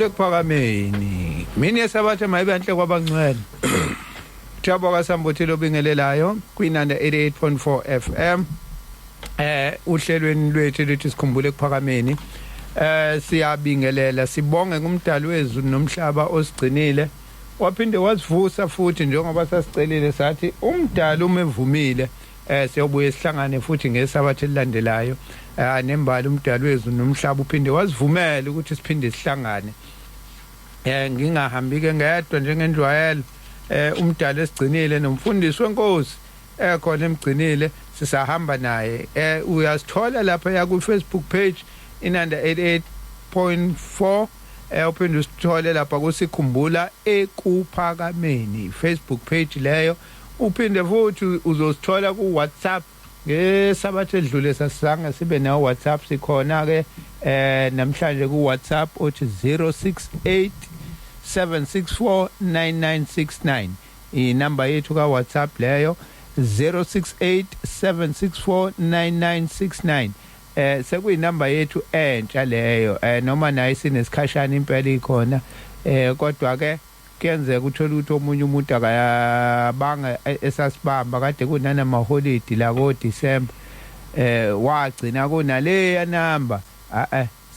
sikhumbule kuphakameni mina esabathe mayibanhle kwabangcwele Thaboka Sambothelo bingelelayo kwinanda 88.4 FM uhlelweni lwethu lithi sikhumbule kuphakameni siyabingelela sibonge kumdali wezulu nomhlaba osigcinile waphinde wasivusa futhi njengoba sasicelile sathi umdali umevumile siyobuye sihlangane futhi ngesabathe elilandelayo nembali umdali wezulu nomhlaba uphinde wasivumela ukuthi siphinde sihlangane ngingahambi ke ngedwa njengendwayelo umdali esigcinile nomfundisi wenkosi khona emgcinile sisahamba naye uyasithola lapha ya ku Facebook page inanda 88.4 uphinde usithole lapha kusikhumbula ekuphakameni Facebook page leyo uphinde futhi uzosithola ku WhatsApp ngesabathe edlule sasanga sibe nawo WhatsApp sikhona ke namhlanje ku WhatsApp othi 068 7649969 inamba yethu ka WhatsApp leyo 0687649969 sekuyinamba yethu entsha leyo noma nayi sinesikhashana impela ikhona kodwa ke kuyenzeka uthola ukuthi omunye umuntu akayabanga esasibamba kade kunana maholiday la ko December wagcina kunaleya namba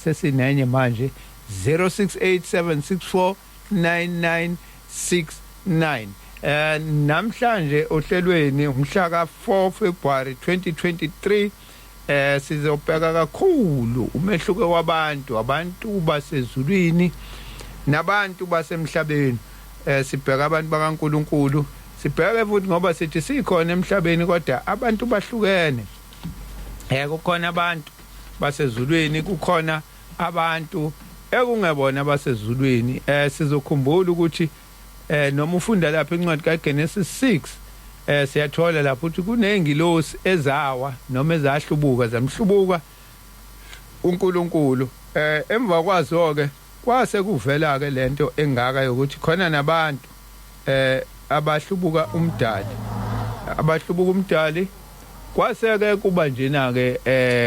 sesinenye manje 0687649969 namhlanje ohlelweni umhla ka 4 February 2023 sizobheka kakhulu umehluko wabantu baseZulwini nabantu basemhlabeni sibheka abantu bakaNkuluNkulu sibheke futhi ngoba sithi sikhona emhlabeni kodwa abantu bahlukene kukhona abantu baseZulwini kukhona abantu ekungebona baseZulwini sizokhumbula ukuthi noma ufunda lapha encwadi kaGenesis 6 siyathola lapho ukuthi kunengilosi ezawa noma ezahlubuka zamhlubuka uNkulunkulu emva kwazo ke kwase kuvela ke lento engaka yokuthi khona nabantu abahlubuka umdali kwase ke kuba njena ke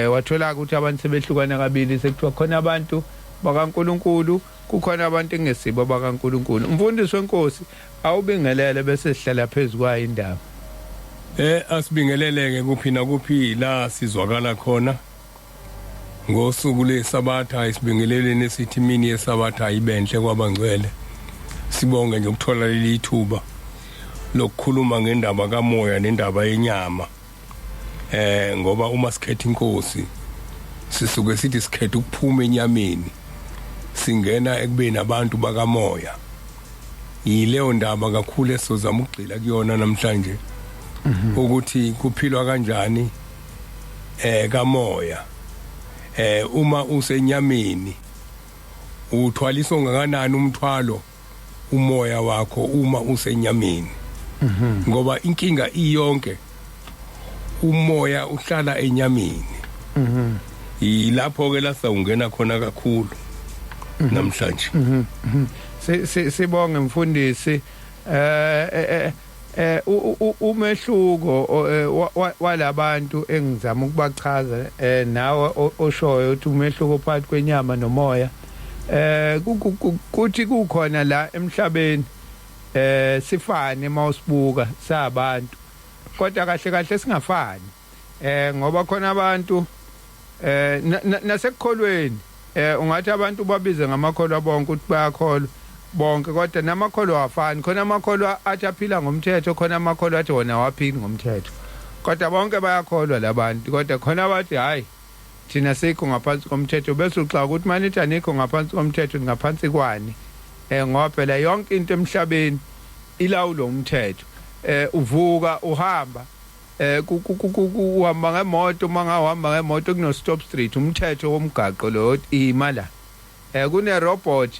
wathola ukuthi abantu sebehlukana kabili sekuthiwa khona abantu bakaNkulunkulu kukhona abantu engesibo bakaNkulunkulu umfundisi wenkosi awubingelele bese sihlala phezulu kwayo indaba asibingeleleke kuphi nakuphi la sizwakala khona ngosuku lesabatha isibingeleleni esithi mini yesabatha ibenhle kwabangcwele sibonge nje ukuthola leli thuba lokukhuluma ngendaba kamoya nendaba yenyama ngoba uma sikhetha inkosi sisuke sithi sikhetha ukuphuma enyameni singena ekubeni abantu bakamoya yileyo ndaba kakhulu esozama ukugxila kuyona namhlanje ukuthi kuphilwa kanjani kamoya uma usenyameni uthwalisa ongakanani umthwalo umoya wakho uma usenyameni ngoba inkinga iyonke umoya uhlala enyameni ilapho ke la sawungena khona kakhulu namhlanje sibonge mfundisi umehluko walabantu engizama ukubachaza nawe oshoyo ukuthi umehluko phakathi kwenyama nomoya kuthi kukhona la emhlabeni sifane mawusibuka sabantu kodwa kahle kahle singafani ngoba khona abantu nasekukholweni ungathi abantu babize ngamakholwa bonke ukuthi bayakholwa bonke kodwa namakholwa afani khona amakholwa athi aphila ngomthetho khona amakholwa athi wona waphili ngomthetho kodwa bonke bayakholwa labantu kodwa khona bathi hayi thina sikho ngaphansi komthetho bese uxa ukuthi manithi anikho ngaphansi komthetho ngaphansi kwani ngoba phela yonke into emhlabeni ilawulo umthetho uvuka uhamba uhamba ngemoto mangahamba ngemoto kuno stop street umthetho womgaqo lo imala kune robot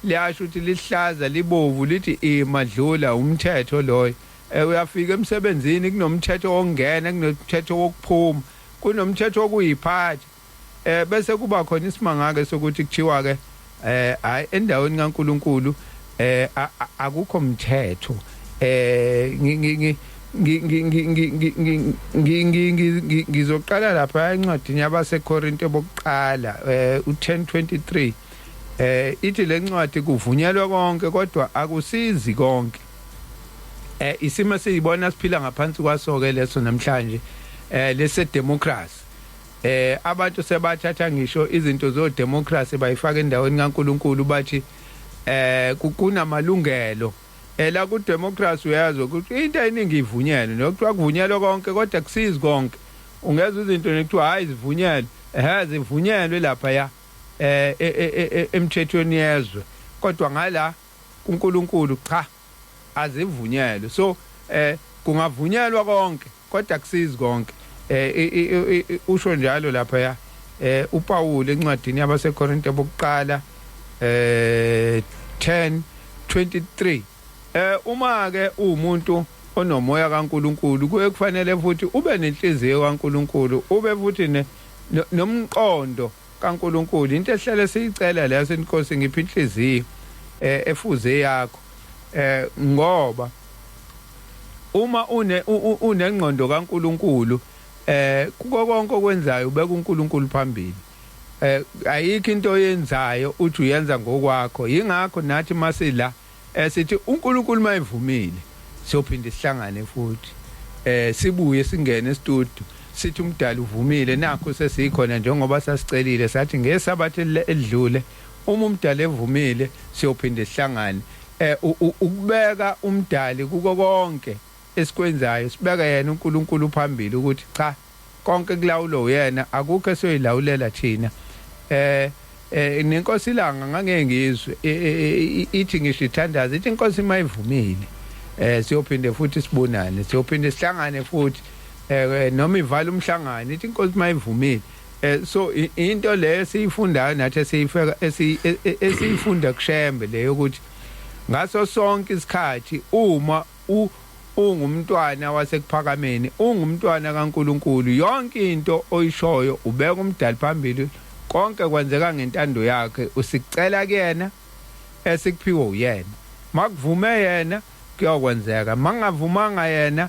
liyasho ukuthi lihlaza libovu lithi imadlula umthetho loyo uyafika emsebenzini kunomthetho wongena kunomthetho wokuphuma kunomthetho wokuyiphatha bese kuba khona isimangake sokuthi kuthiwa ke hayi endaweni kaNkuluNkulu akukho mthetho ngizoqala lapha encwadini yabaseKorinte bokuqala u10:23 ithi lencwadi kuvunyelwa konke kodwa akusizi konke. Isimo siyibona siphila ngaphansi kwaso ke leso namhlanje lese democracy. Abantu sebathatha ngisho izinto zo democracy bayifaka endaweni kaNkuluNkulu bathi kunamalungelo. La ku democracy uyazi ukuthi into eningi ivunyelwe nokuthiwa kuvunyelwa konke kodwa kusizi konke. Ungeza izinto nekuthiwa hayi zivunyelwe zivunyelwe lapha ya emthethweni yezwe kodwa ngala kuNkulunkulu cha azivunyelwe. So kungavunyelwa konke kodwa kusizi konke. Usho njalo lapha ya uPaul encwadini yabaseKorinte bokuqala 10:23. Uma ke umuntu onomoya kaNkuluNkulu kuye kufanele futhi ube nenhliziyo kaNkuluNkulu ube futhi nomqondo kaNkuluNkulu. Into ehlele siyicela la senkosi ngiphi inhliziyo efuze yakho ngoba uma unengqondo kaNkuluNkulu kuko konke okwenzayo ubeka uNkulunkulu phambili. Ayikho into oyenzayo uthi uyenza ngokwakho. Yingakho nathi masila sithi uNkulunkulu mayivumile siyophinda sihlangane futhi sibuye singene e-studio sithi umdali uvumile nakho sesikhona njengoba sasicelile sathi ngesabathe elidlule uma umdali evumile siyophinda sihlangane. Ukubeka umdali kuko konke esikwenzayo sibeka yena uNkulunkulu phambili ukuthi cha konke kulawulo uyena akukho esoyilawulela thina. Nenkosi ilanga ngangeke ngizwe ithi ngisho ithandaza ithi inkosi mayivumile siyophinde futhi sibonane siyophinde sihlangane futhi noma ivala umhlangano ithi inkosi mayivumile. So into leyo siyifundayo nathi esiyifunda kushembe leyo ukuthi ngaso sonke isikhathi uma ungumntwana wasekuphakameni ungumntwana kaNkuluNkulu yonke into oyishoyo ubeka umdali phambili konke kwenzeka ngentando yakhe usicela kuyena esikuphiwe uyena makuvume yena kuyokwenzeka mangavumanga yena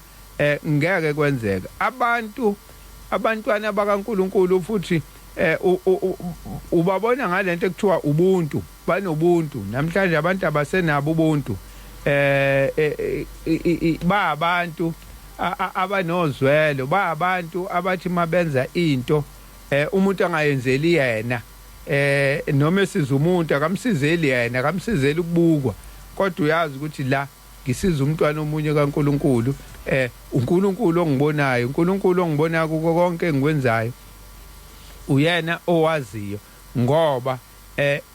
ngeke kwenzeka. Abantwana bakaNkuluNkulu futhi ubabona ngalento ekuthiwa ubuntu banobuntu namhlanje abantu abasenabo ubuntu. Ba abantu abanozwelo ba abantu abathi mabenza into umuntu angayenzeli yena noma esiza umuntu akamsizeli yena akamsizeli ukubukwa kodwa uyazi ukuthi la ngisiza umntwana omunye kaNkuluNkulu. uNkulunkulu ongibonayo uNkulunkulu ongibona kuko konke engikwenzayo uyena owaziyo ngoba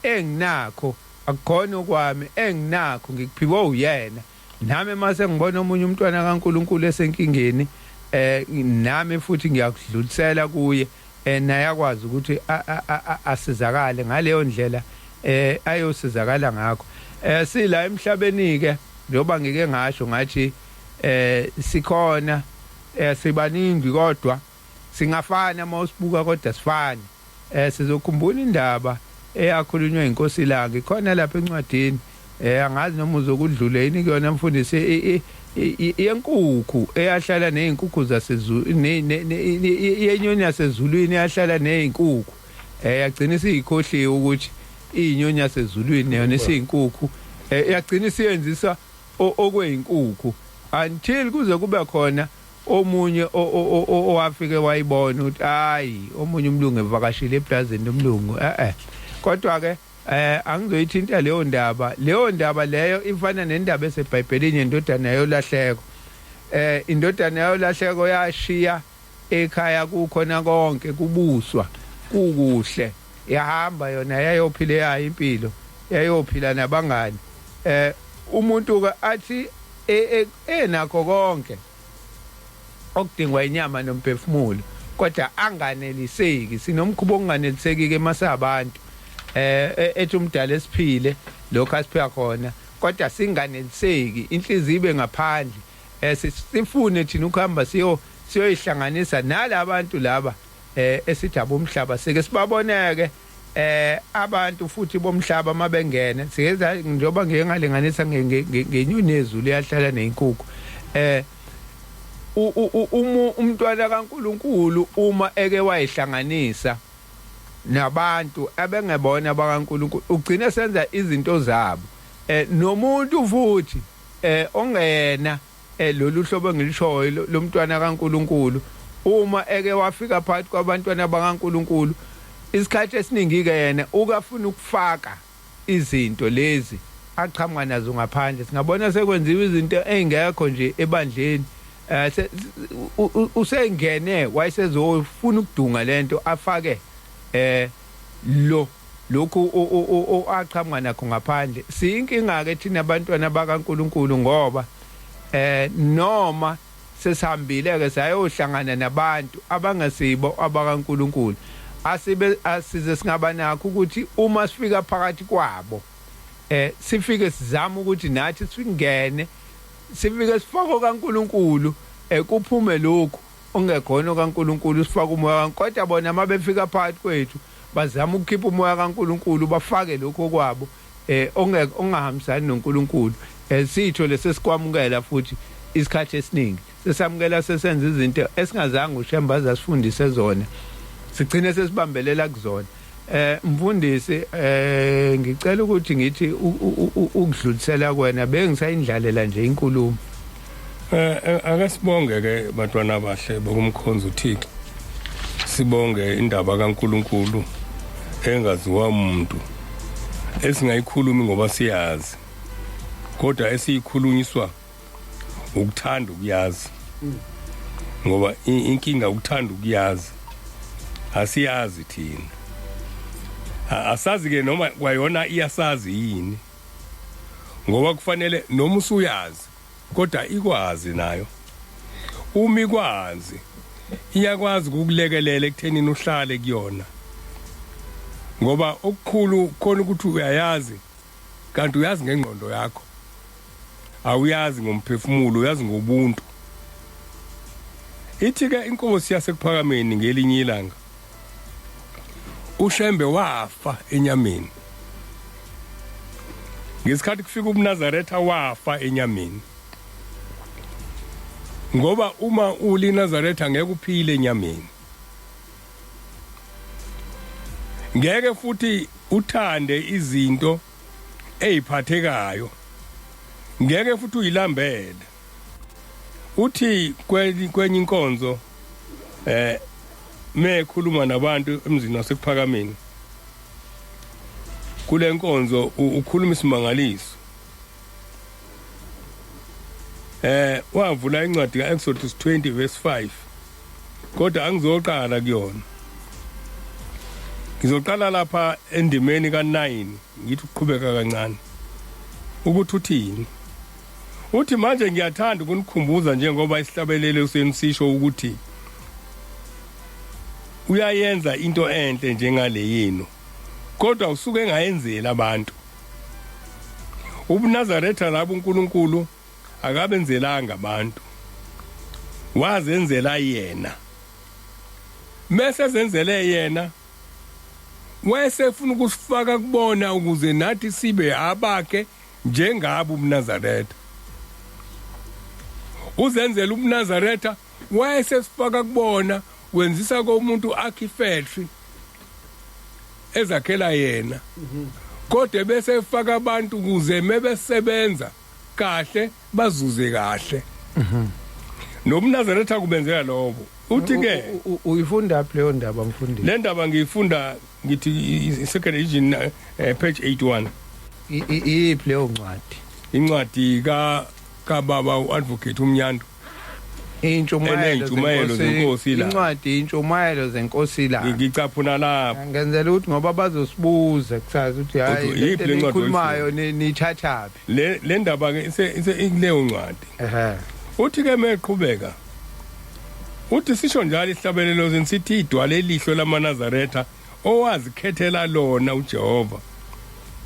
enginakho akukhona okwami enginakho ngikuphiwe uyena. Nami mase ngibona omunye umntwana kaNkulunkulu esenkingeni nami futhi ngiyakudlulisela kuye naye akwazi ukuthi asizakale ngaleyo ndlela ayosizakala ngakho. Sila emhlabeni ke njoba ngike ngasho ngathi sikhona sibaningi kodwa singafana mawusibuka kodwa sifane. Sizokhumbula indaba eyakhulunywa inkosi ilanga ikhona lapha encwadini angazi noma uzokudlula yini kuyona mfundisi yenkukhu eyahlala nezinkukhu zasezulu yenyoni yasezulwini eyahlala nezinkukhu yagcina siyikhohliwe ukuthi inyoni yasezulwini yona isiyinkukhu yagcina siyenzisa okweyinkukhu until kuze kube khona omunye owafike wayibona ukuthi hayi omunye umlungu evakashile eplazini lomlungu kodwa ke angizoyithinta leyo ndaba leyo ifana nendaba eseBhayibhelini indodana yolahleko. Indodana yolahleko yashiya ekhaya kukhona konke kubuswa kukuhle yahamba yona yayophila yayo impilo yayophila nabangani. Umuntu ke athi enakho konke okudingwa inyama nomphefumulo kodwa anganeliseki sinomkhubo onganeliseki ke masabantu ethi umdala esiphile lokho asiphiya khona kodwa singaneliseki inhliziyo ibe ngaphandle sifune thina ukuhamba siyoyihlanganisa nalabantu laba esithi abomhlaba sike sibaboneke abantu futhi bomhlaba mabengena sikeza njoba ngeke ngalinganisa ngenyoni yezulu yahlala nezinkukhu. Umntwana kaNkuluNkulu uma eke wayihlanganisa nabantu abengebona abakaNkulunkulu ugcina senza izinto zabo nomuntu futhi ongena lolu hlobo engilishoyo lomntwana kaNkulunkulu uma eke wafika phakathi kwabantwana bakaNkulunkulu isikhathi esiningi ke yena ukafuna ukufaka izinto lezi aqhamuka nazo ngaphandle singabona sekwenziwa izinto engekho nje ebandleni usengene wayesezofuna ukudunga lento afake lokhu aqhamuka nakho ngaphandle siyinkinga ke thina abantwana bakaNkulunkulu ngoba noma sesihambile ke sayohlangana nabantu abangasibo abakaNkulunkulu asize singaba nakho ukuthi uma sifika phakathi kwabo sifike sizama ukuthi nathi singene sifike sifako kaNkulunkulu kuphume lokhu ongekhona kaNkulunkulu sifaka umoya kodwa bona mabefika phakathi kwethu bazama ukukhipha umoya kaNkulunkulu bafake lokho kwabo ongahambisani noNkulunkulu sitho lesesikwamukela futhi isikhathi esiningi sesamukela sesenza izinto esingazange uShembaza asifundise zona sigcine sesibambelela kuzona mfundisi ngicela ukuthi ngithi ukudlulisela kwena bengisayindlalela nje inkulumo akasibonge ke bantwana abahle bokumkhonza uThixo sibonge indaba kaNkulunkulu engaziwa umuntu esingayikhulumi ngoba siyazi kodwa esiyikhulunyiswa ukuthanda ukuyazi ngoba inkinga ukuthanda ukuyazi asiyazi thina asazi ke noma kwayona iyasazi yini ngoba kufanele noma usuyazi kodwa ikwazi nayo uma ikwazi iyakwazi ukukulekelela ekuthenini uhlale kuyona ngoba okukhulu khona ukuthi uyayazi kanti uyazi ngengqondo yakho awuyazi ngomphefumulo uyazi ngobuntu ithi ke inkosi yasekuphakameni ngelinye ilanga uShembe wafa enyameni ngesikhathi kufika uNazaretha wafa enyameni ngoba uma uli Nazaretha ngeke uphile enyameni ngeke futhi uthande izinto eziphathekayo ngeke futhi uyilambele uthi kwenye inkonzo mekhuluma nabantu emzini wasekuphakameni kule nkonzo ukhuluma isimangaliso wavula incwadi kaExodus 20 verse 5 kodwa angizoqala kuyona ngizoqala lapha endimeni ka9 ngithi uqhubeka kancane ukuthi uthini uthi manje ngiyathanda ukunikhumbuza njengoba isihlabelele usenisisho ukuthi uyayenza into enhle njengale yenu kodwa usuke engayenzeli abantu uNazaretha labo uNkulunkulu akabenzelanga abantu wazenzela yena mase zenzele yena wayesefuna ukusifaka kubona ukuze nathi sibe abakhe njengabo uNazaretha uzenzela uNazaretha wayesesifaka kubona wenzisa komuntu akhi factory ezakhela yena kodwa bese efaka abantu kuze mebesebenza kahle bazuze kahle noMnazaretha kubenzela lobo uthi ke uyifunda leyo ndaba mfundisi le ndaba ngiyifunda ngithi second edition page 81 iphi leyo ncwadi incwadi ka baba uadvocate umnyando intshumayelo zenkosi la incwadi intshumayelo zenkosi la ngicaphuna lapha ngenzela ukuthi ngoba bazosibuza kusazi ukuthi hayi ikhulumayo nithathapi le ndaba ke ileyo ncwadi uthi ke meqhubeka uthi sisho njalo isihlabelelo sensithi idwala elihlo lamaNazaretha owazikhethela lona uJehova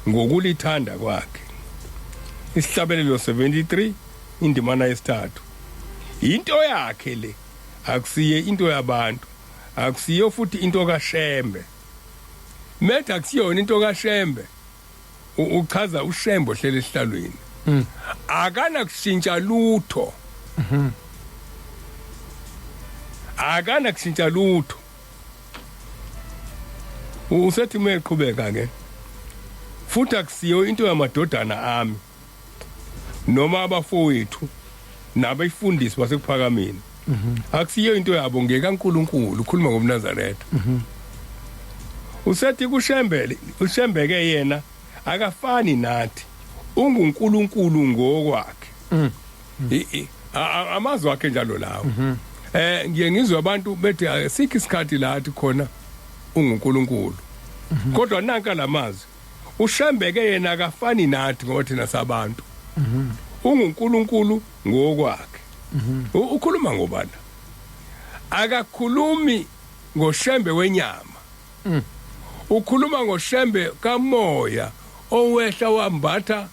ngokulithanda kwakhe isihlabelelo 73 indimana yesithathu into yakhe le akusiye into yabantu akusiyo futhi into kaShembe metha akusiyona into kaShembe uchaza uShembe ohlele esihlalweni akana kushintsha lutho akana kushintsha lutho usethi meqhubeka ke futhi akusiyo into yamadodana ami noma abafowethu nabefundisi basekuphakameni akusiyo into yabo ngekaNkuluNkulu ukhuluma ngomNazaretha usethi ushembeke yena akafani nathi unguNkulunkulu ngokwakhe amazwi akhe njalo lawo ngiye ngizwe abantu bethi asikho isikhathi lathi khona unguNkulunkulu kodwa nanka lamazwi ushembeke yena akafani nathi ngoba thina sabantu unguNkulunkulu ngokwakhe ukhuluma ngobani akakhulumi ngoshembe wenyama ukhuluma ngoshembe kamoya owehla wambatha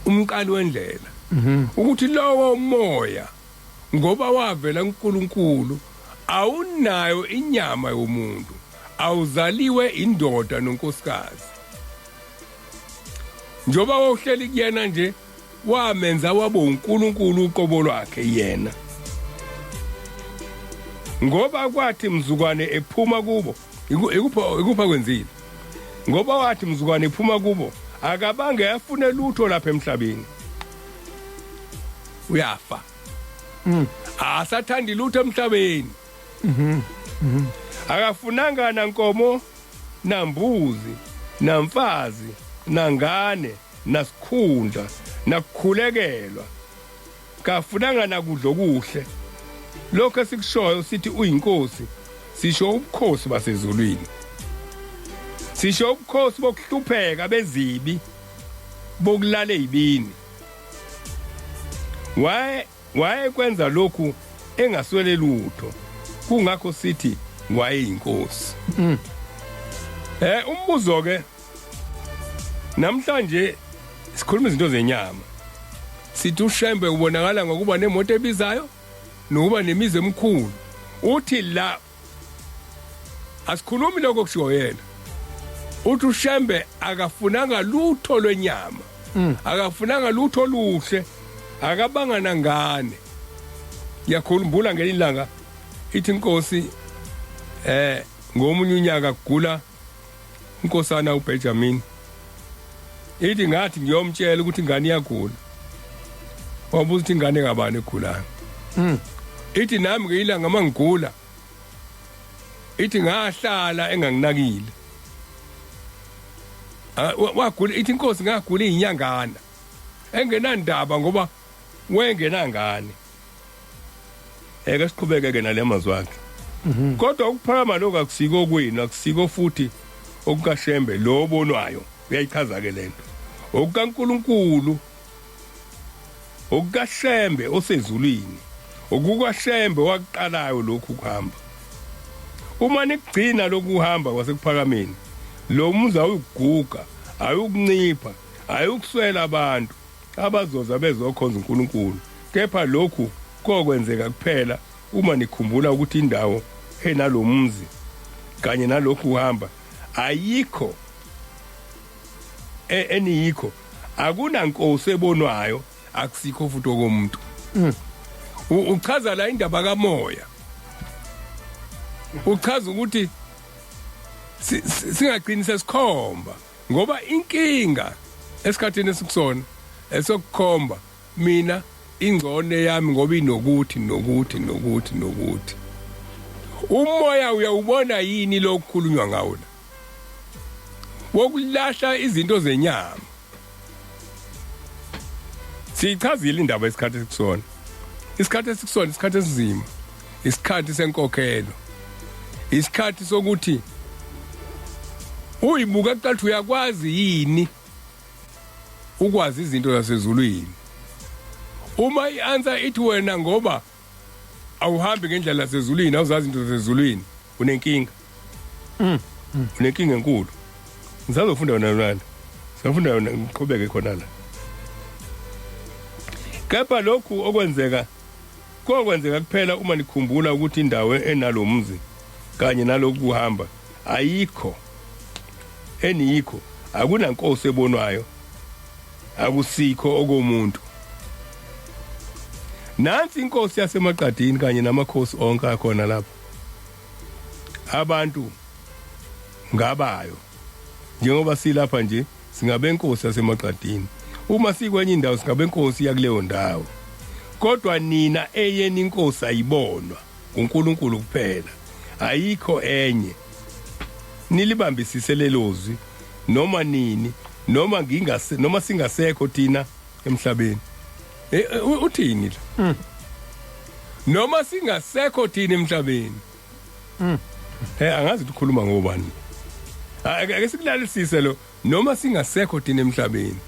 umqali wendlela ukuthi lowo moya ngoba wavela kuNkulunkulu awunayo inyama yomuntu awuzaliwe indoda nonkosikazi njoba wohleli kuyena nje wamenza wabo uNkulunkulu uqobo lwakhe yena ngoba kwathi mzukwane ephuma kubo ikupha kwenzile ngoba wathi mzukwane ephuma kubo akabange yafune lutho lapha emhlabeni uyafa asathandi lutho emhlabeni akafunanga nankomo nambuzi namfazi nangane nasikhundla nakukhulekelwa kafunanga nakudla okuhle lokho esikushoyo sithi uyinkosi sisho ubukhosi basezulwini sisho ubukhosi bokuhlupheka bezibi bokulala ezibini waye kwenza lokhu engaswele lutho kungakho sithi wayeyinkosi umbuzo ke namhlanje sikhuluma izinto zenyama sithi ushembe ubonakala ngokuba nemoto ebizayo nokuba nemizi emkhulu uthi la asikhulumi lokho kushiwo yena uthi ushembe akafunanga lutho lwenyama akafunanga lutho oluhle akabanga nangane yakhumbula ngelilanga ithi inkosi ngomunye unyaka kugula inkosana uBenjamin ithi ngathi ngiyomtshela ukuthi ingane iyagula wabuza ukuthi ingane ngabani egulayo ithi nami ngeyilanga mangigula ithi ngahlala enganginakile wagula ithi inkosi ngagula izinyangana engenandaba ngoba wengenangane siqhubeke ke nale mazwi akhe kodwa ukuphakama lokho akusiko kwini akusiko futhi okukashembe lo obonwayo uyayichaza ke lento okukaNkulunkulu okukashembe osezulwini okukashembe waqalayo lokhu kuhamba uma nikugcina lokuhamba kwasekuphakameni lo muza uyiguga ayukuncipha ayukuswela abantu abazoza bezokhonza uNkulunkulu kepha lokhu kokwenzeka kuphela uma nikhumbula ukuthi indawo enalomzi kanye nalokhu uhamba ayikho eniyikho akunankosi ebonwayo akusikho futhi okomuntu uchaza la indaba kamoya uchaza ukuthi singagcini sesikhomba ngoba inkinga esikhatheni esikusona esokukhomba mina ingcone yami ngoba inokuthi umoya uyawubona yini lokukhulunywa ngawo la wokulahla izinto zenyama sichazile indaba esikhathi esikusona isikhathi esizima isikhathi senkokhelo isikhathi sokuthi uyibuka kuqala uyakwazi yini ukwazi izinto zasezulwini uma ianswer ithi wena ngoba awuhambi ngendlela yasezulwini awuzazi izinto zasezulwini unenkinga unenkinga enkulu ngizazofunda wona sifunda wona ngiqhubeke khona la kepha lokhu okwenzeka kuphela uma nikhumbula ukuthi indawo enalomzi kanye naloku kuhamba ayikho eniyikho akunankosi ebonwayo akusikho okomuntu nansi inkosi yasemaqadini kanye namakhosi onke akhona lapha abantu ngabayo njengoba silapha nje singabe inkosi yasemaqadini uma sikwenye indawo singabe inkosi yakuleyo ndawo kodwa nina eyeni inkosi ayibonwa uNkulunkulu kuphela ayikho enye nilibambisise lelozwi noma nini noma noma singasekho thina emhlabeni uthini la noma singasekho thina emhlabeni angazi ukukhuluma ngobani ake sikulalisise lo noma singasekho thina emhlabeni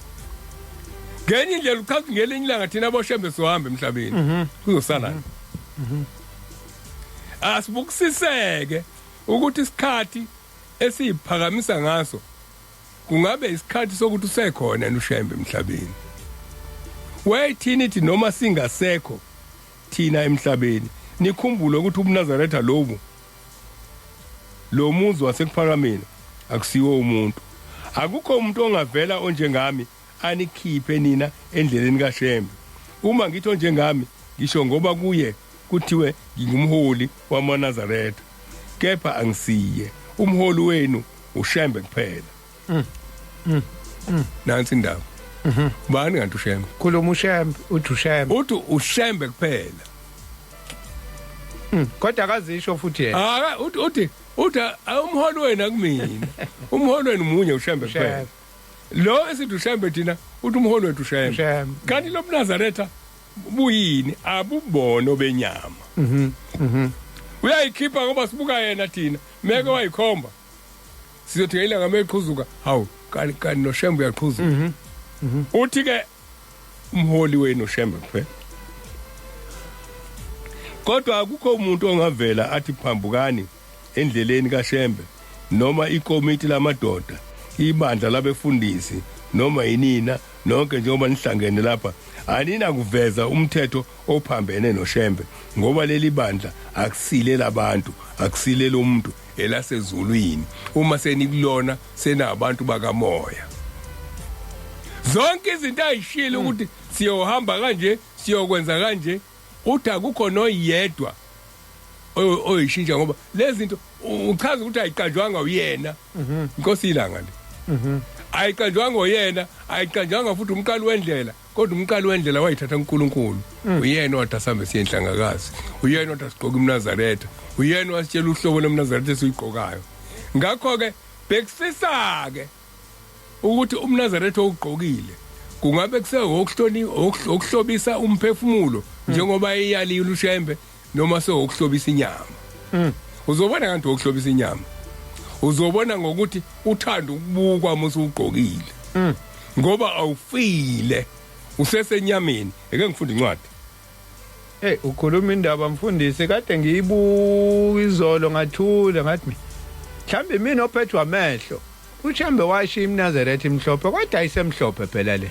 ngenye indlela uchaza ngelinye ilanga thina aboshembe sohamba emhlabeni kuzosala asibukisiseke ukuthi isikhathi esiphakamisa ngaso kungabe isikhathi sokuthi usekhona ushembe emhlabeni wayithini ithi noma singasekho thina emhlabeni nikhumbule ukuthi uMnazaretha lo muzi wasekuphakameni akusiwo umuntu akukho umuntu ongavela onjengami anikhiphe nina endleleni kaShembe uma ngithi onjengami ngisho ngoba kuye kuthiwe ngingumholi wamaNazaretha kepha angisiye umholi wenu uShembe kuphela nansi indaba bani kanti uShembe khuluma uShembe uthi uShembe kuphela kodwa akazisho futhi yena uthi umholi wenu akumina umholi wenu munye uShembe kuphela lo esithi uShembe thina uthi umholi wethu uShembe kanti lo mNazaretha buyini abubono benyama uyayikhipha ngoba sibuka yena thina meke wayikhomba sizothi ngelanga meqhuzuka hawu kanti noShembe uyaqhuzuka uthi ke umholi wenu uShembe kuphela kodwa akukho umuntu ongavela athi phambukani endleleni kaShembe noma ikomiti lamadoda ibandla labefundisi noma yinina nonke njengoba nihlangene lapha anina kuveza umthetho ophambene noShembe ngoba leli bandla akusile labantu akusile lo muntu elasezulwini uma senikulona senabantu bakamoya zonke izinto ayishilo ukuthi siyohamba kanje siyokwenza kanje uthi akukho noyedwa oyishintsha ngoba lezi zinto uchaza ukuthi ayiqanjwanga uyena inkosi ilanga le ayiqanjwanga uyena ayiqanjwanga futhi umqali wendlela kodwa umqali wendlela wayithatha uNkulunkulu uyena othi asambe siyenhlangakazi uyena othi asigqoke uMnazaretha uyena wasitshela uhlobo lomNazaretha esiyiqokayo ngakho ke bekufisa ke ukuthi uMnazaretha ogqokile kungabe okuhlobisa umphefumulo njengoba iyalile uShembe noma sokuhlobisa inyama uzobona kanti okuhlobisa inyama uzobona ngokuthi uthanda ukubukwa musu ugqokile ngoba awufile usesenyameni eke ngifunda incwadi ukhuluma indaba mfundisi kade ngiyibuka izolo ngathula ngathi mhlambe mina ophethwe amehlo uShembe washiya iMnazaretha imhlophe kodwa ayisemhlophe phela le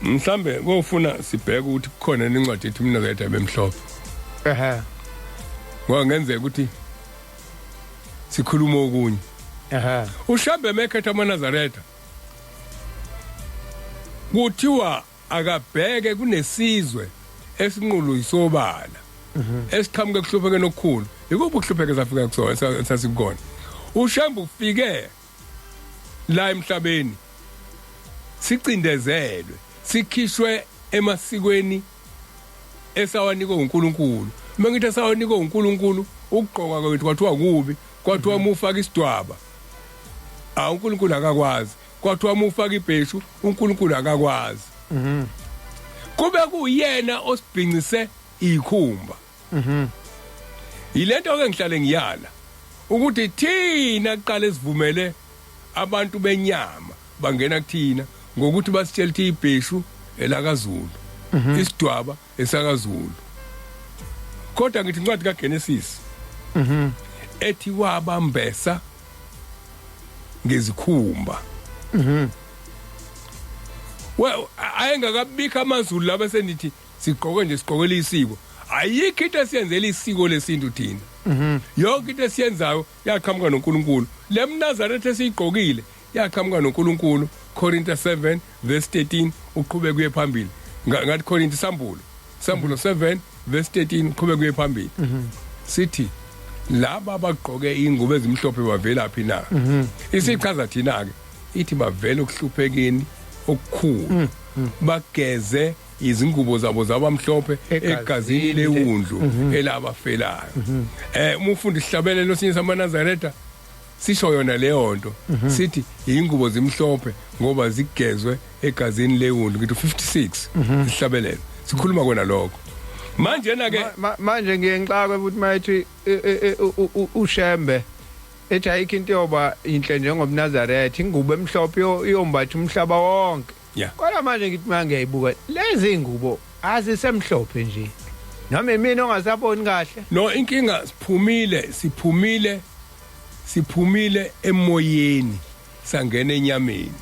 mhlambe kofuna sibheke ukuthi kukhona incwadi ethi uMnazaretha bemhlophe ngenzeka ukuthi sikhuluma okunye uShembe mekhetha amaNazaretha kuthiwa akabheke kunesizwe esinqulu isobala esiqhamuke kuhlupheke nokukhulu ikuphi ukuhlupheke safika kusona sasikona uShembe ufike la emhlabeni sicindezelwe sikhishwe emasikweni esawanikwe uNkulunkulu mengithi esawanikwe uNkulunkulu ukugqoka kwethu kwathiwa kubi kwathiwa mufaka isidwaba uNkulunkulu akakwazi kwathiwa mufaka ibheshu uNkulunkulu akakwazi kube kuyena osibhincise ikhumba yilento ke ngihlale ngiyala ukuthi thina kuqala sivumele abantu benyama bangena kuthina ngokuthi basitshela ukuthi ibheshu elakaZulu isidwaba esakaZulu kodwa ngithi incwadi kaGenesis ethi wabambesa ngezikhumba ayengakabika amaZulu laba senithi sigqoke nje sigqokele isiko ayikho into esiyenzela isiko lesintu thina yonke into esiyenzayo yaqhamuka noNkulunkulu leMnazaretha esiyigqokile yaqhamuka noNkulunkulu Corinthians 7 verse 13 uqhubeka kuye phambili ngathi Corinthians Sambulo 7 verse 13 uqhubeka kuye phambili sithi laba abagqoke ingubo ezimhlophe bavela phi na isichaza thina ke ithi bavela ukuhluphekeni okukhulu bageze izingubo zabo zabamhlophe egazini lewundlu elabafelayo uma ufunda isihlabelelo sinye samaNazaretha sisho yona leyo nto sithi ingubo zimhlophe ngoba zigezwe egazini lewundlu ngithi 56 isihlabelelo sikhuluma kona lokho manje na ke manje ngiyengixaka ukuthi mayithi ushembe ethi ayikho into yoba inhle njengomNazaretha ingubo emhlophe iyombatha umhlaba wonke kodwa manje ngithi mangiyayibuka lezi ngubo azisemhlophe nje noma mina ongasaboni kahle no inkinga siphumile emoyeni sangena enyameni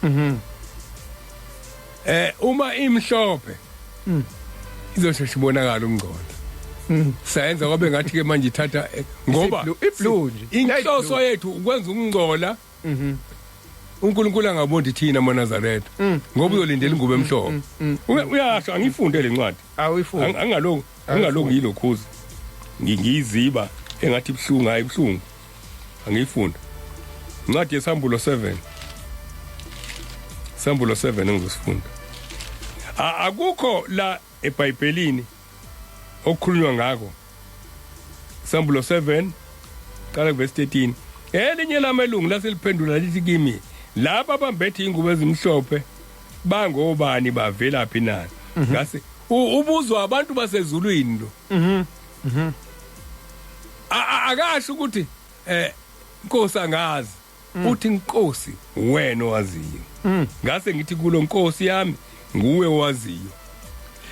uma imhlophe izosheshe ibonakala ungqondo sayenza kwabe ngathi ke manje ithatha ngoba iblue nje inhloso yethu ukwenza ukungcola uNkulunkulu angaboni thina amaNazaretha ngoba uzolindela ingubo emhlophe uyasho angifunde lencwadi awuyifunde angaloko yilokhuzi ngiyiziba engathi ibhlungu hayi ibhlungu angiyifunda incwadi yesambulo 7 engizosifunda akukho la eBhayibhelini okukhulunywa ngako Sambulo 7 qala verse 13 elinye lamelungu laseliphendula lithi kimi laba bambethe ingubo ezimhlophe bangobani bavela phi na ngase ubuzwa abantu basezulwini lo akasho ukuthi Nkosi angazi uthi Nkosi wena owaziyo ngase ngithi kulo Nkosi yami nguwe owaziyo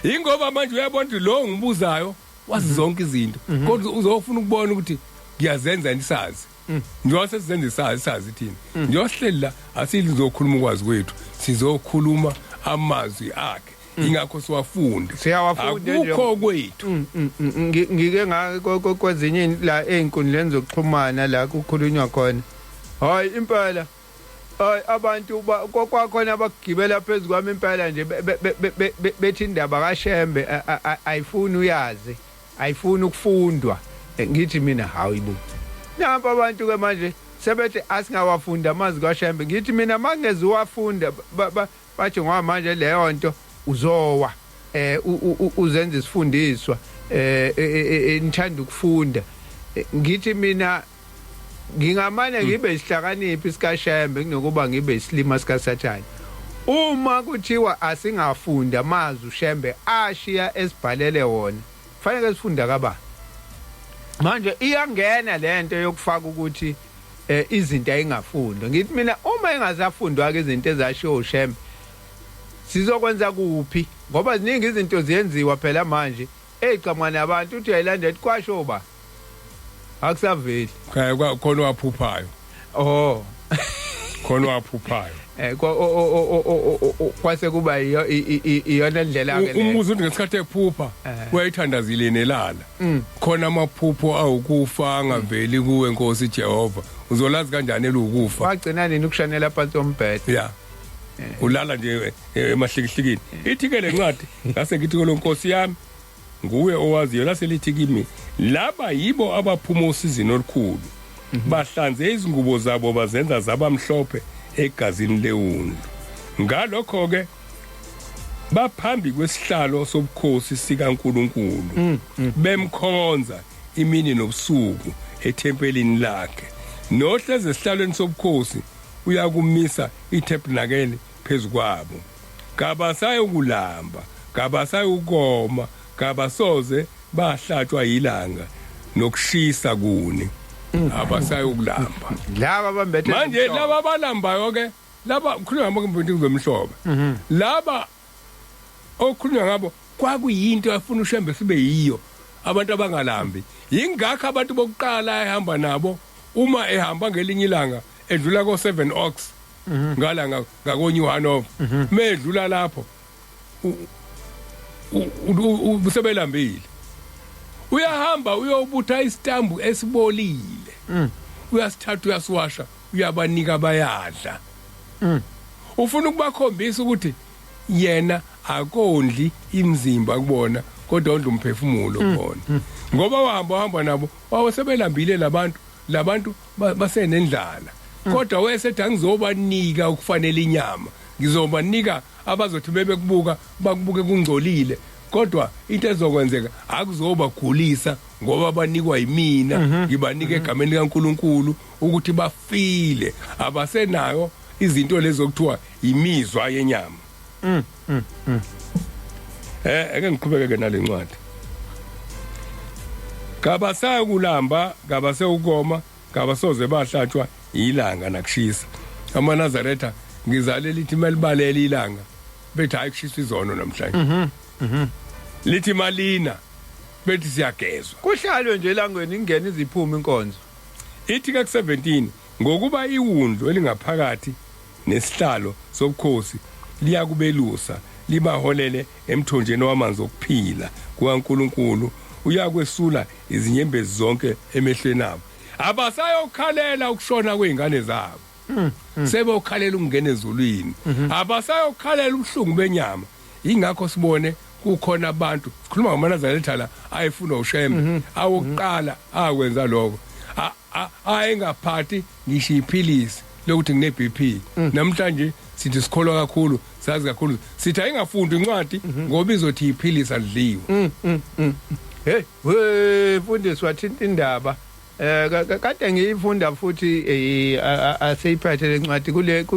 ingoba manje uyabona lo ngibuzayo wazi zonke izinto kodwa uzofuna ukubona ukuthi ngiyazenza nisazi njengoba sesizenza isazi thina njengohleli la asilizokhuluma ukwazi kwethu sizokhuluma amazwi akhe ingakho siwafunde siyawafunda nje akukho kwethu ngike ngakwezinye la einkundleni zokuxhumana la kukhulunywa khona hayi impela hayi abantu kwakhona abagibela phezulu kwami impela nje bethi indaba kaShembe ayifuni uyazi ayifuni ukufundwa ngithi mina hayibo napa abantu ke manje sebethi asingawafunda amazwi kaShembe ngithi mina mangeze uwafunda bathi ngoba manje leyo nto uzowa uzenza isifundiswa nithanda ukufunda ngithi mina ngingamane ngibe isihlakaniphi sikaShembe kunokuba ngibe isilima sikaSathane uma kuthiwa asingafunda amazwi uShembe ashiya esibhalele wona fanele sifunda kaba manje iyangena lento yokufaka ukuthi izinto ayingafundwa ngithi mina uma engazafundwa ke izinto ezashiwo uShembe sizokwenza kuphi ngoba ziningi izinto ziyenziwa phela manje eqhamana nabantu uthi uyayilandela kwasho ba akusaveli khona waphuphayo khona waphuphayo kwase kuba iyona ndlela ke le umuzi uthi ngesikhathi ephupha uyayithandazile nelala khona amaphupho awukufa angaveli kuwe Nkosi Jehova uzolazi kanjani elukufa wagcina nini ukushanela phansi ombhede ulala nje emahlikihlikini ithi ke lencwadi ngase ngithi lo Nkosi yami nguwe owaziyo laselithi kimi laba yibo abaphuma usizini olukhulu bahlanze izingubo zabo bazenza zabamhlophe egazini lewundlu ngalokho ke baphambi kwesihlalo sobukhosi sikaNkulunkulu bemkhonza imini nobusuku ethempelini lakhe nohleze esihlalweni sobukhosi uyakumisa itabernacle phezukwabo kabasayokulamba kabasayukoma kabasoze bahlatshwa ilanga nokushisa kuni abasayokulamba laba bambethe manje laba balambayo ke laba khuluma ngompunti zomhlobo laba okhulunywa ngabo kwakuyinto afuna uShembe sibe yiyo abantu abangalambi ingakho abantu bokuqala ehamba nabo uma ehamba ngelinye ilanga edlula ko7 ox ngala ngakonye uHanover medlula lapho ubusebelambile uyahamba uyobutha isitambu esibolile uyasithatha uyasiwasha uyabanika bayadla ufuna ukubakhombisa ukuthi yena akondli imzimba kubona kodwa ondla umphefumulo kubona ngoba wahamba nabo wawasebelambile labantu basenendlala kodwa wesethi angizobanika ukufanele inyama ngizobanika abazothi bebekubuka bakubuke kungcolile kodwa into ezokwenzeka akuzobagulisa ngoba banikwa yimina ngibanika egameni likaNkuluNkulu ukuthi bafile abasenayo izinto lezo kuthiwa imizwa yenyama ake ngiqhubeke nalencwadi kabasayo kulamba kabaseyukoma kabasoze bahlatshwa ilanga nakushisa amaNazaretha ngizale lithi melibalele ilanga bethi hayi kushisa izono namhlanje lithi malina bethi siyagezwa kuhlalwe nje elangweni ingene iziphume inkonzo ithi ka17 ngokuba iwundlu elingaphakathi nesihlalo sobukhosi liyakubelusa libaholele emthonjeni wamanzi okuphila kukaNkuluNkulu uyakwesula izinyembezi zonke emehlweni abo abasayokhalela ukushona kweingane zabo sebokhalela ukungena ezulwini abasayokhalela ubuhlungu benyama ingakho sibone kukhona abantu sikhuluma ngamaNazaretha la ayefuna ushembe awokuqala akwenza lokho ayengaphathi ngisho iphilisi lokuthi ngine BP namhlanje sithi sikholwa kakhulu sazi kakhulu sithi ayingafundi incwadi ngoba izothi iphilisi adliwe hey we fundiswa wathinta indaba kade ngiyifunda futhi aseyiphathe lencwadi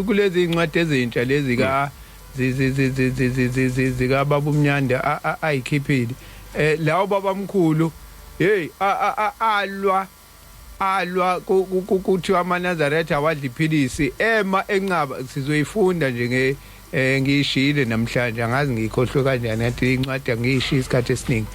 kulezi incwadi ezintsha lezi ka zika baba umnyanda ayikhiphile lawo babamkhulu hey alwa kuthiwa amaNazaretha wadla iphilisi ema enqaba sizoyifunda nje ngiyishile namhlanje angazi ngikhohlwe kanjani athi incwadi angiyishiya isikhathi esiningi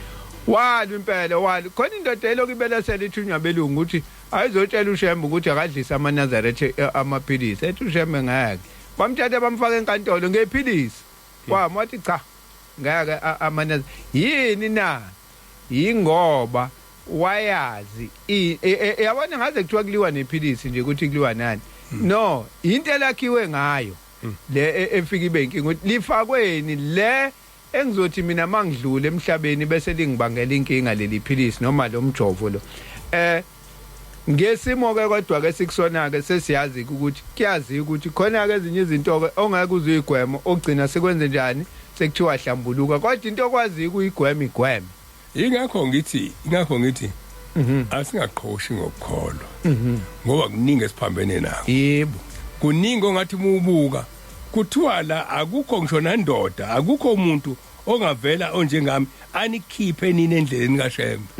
walwa impela walwa khona indoda elokubelesela ithunywa belungu ukuthi ayizotshela uShembe ukuthi akadlisa amaNazaretha amaphilisi ethi uShembe ngeke bamthatha bamfaka enkantolo ngephilisi wathi cha ngeke amaNazaretha yini na yingoba wayazi yabona ngaze kuthiwa kuliwa nephilisi nje ukuthi kuliwa nani no into lakhiwe ngayo le efika ibe inkinga ukuthi lifakweni le engizothi mina mangidlule emhlabeni bese lingibangela inkinga leli philisi noma lo mjovo lo ngesimo ke kodwa ke sikusona ke sesiyazi ukuthi kuyazi ukuthi khona ke ezinye izinto ke ongeke uzuyigwema ogcina sekwenze njani sekuthiwa hlambuluka kodwa into okwazi ukuyigwema igweme ingakho ngithi asingaqhoshi ngokukholwa ngoba kuningi esiphambene nakho yebo kuningi ongathi mubuka kuthiwa la akukho ngisho nandoda akukho umuntu ongavela onjengami anikhiphe nini endleleni kaShembe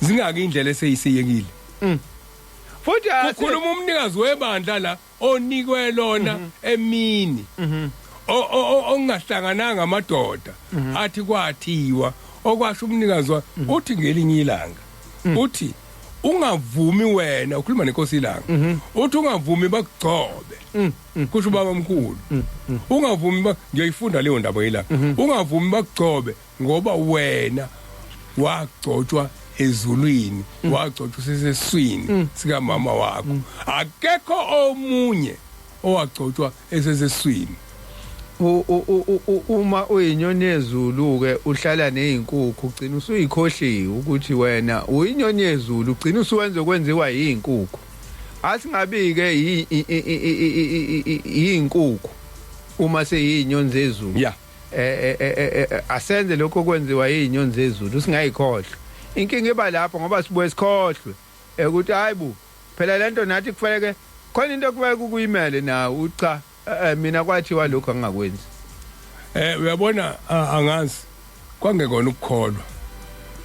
zingaki indlela eseyisiyekile futhi ukhuluma umnikazi webandla la onikwe lona emini ongahlangananga amadoda athi kwathiwa okwasho umnikazi uthi ngelinye ilanga uthi ungavumi wena ukhuluma nenkosi ilanga uthi ungavumi bakugcobe kusho baba omkhulu ungavumi ngiyayifunda leyo ndaba yila ungavumi bakugcobe ngoba wena wagcotshwa ezulwini wagcotshwa seseswini sika mama wakho akekho omunye owagcotshwa eseseswini uma uyinyoni yezulu ke uhlala nezinkukhu ugcina usuyikhohliwe ukuthi wena uyinyoni yezulu ugcina usuwenza okwenziwa yizinkukhu asingabi ke yizinkukhu uma seyinyoni zezulu asenze lokho okwenziwa yinyoni zezulu singayikhohlwa inkinga eba lapha ngoba sibuye sikhohlwe ukuthi hayibo phela lento nathi kufanele khona into okufanele ukuyimele na ucha mina kwathiwa lokho angakwenzi uyabona angazi kwangekona ukukholwa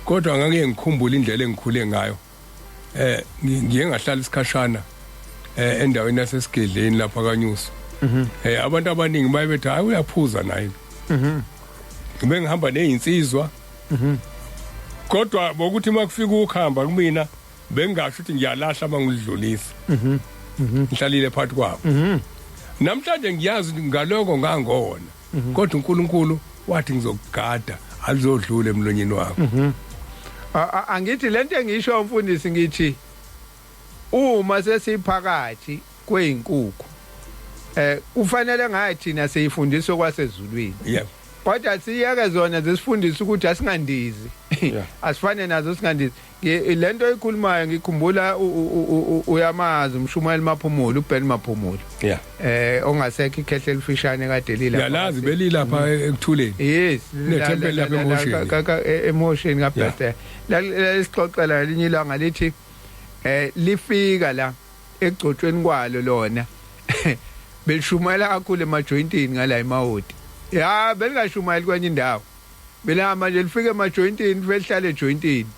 kodwa ngake ngikhumbula indlela engikhule ngayo ngiye ngahlala isikhashana endaweni yasesigedleni lapha kaNyusi abantu abaningi bayebethi hayi uyaphuza naye ngibe ngihamba nezinsizwa kodwa bokuthi makufika ukuhamba kumina bengasho ukuthi ngiyalahla mangidlulisa ngihlalile phakathi kwabo namhlanje ngiyazi ngaloko ngangona kodwa uNkulunkulu wathi ngizokugada alizodlula emlonyeni wakho angithi lento engisho umfundisi ngithi uma sesiphakathi kwezinkukhu kufanele ngathi thina seyifundiswa kwaseZulwini kodwa siyeke zona zisifundisa ukuthi asingandizi asifane nazo singandizi lento oyikhulumayo ngikhumbula uyamazi umshumayeli Maphumulo uBen Maphumulo ongasekho ikhehle elifishane kade lila yalazi belilapha ekuthuleni yes nethempeli lapha emotion emotion kaBhethe lesixoxela linye ilanga lithi lifika la egcotshweni kwalo lona belishumayela kakhulu emajointini ngala emawodi belingashumayeli kwenye indawo bela manje lifike emajointini velihlale ejointini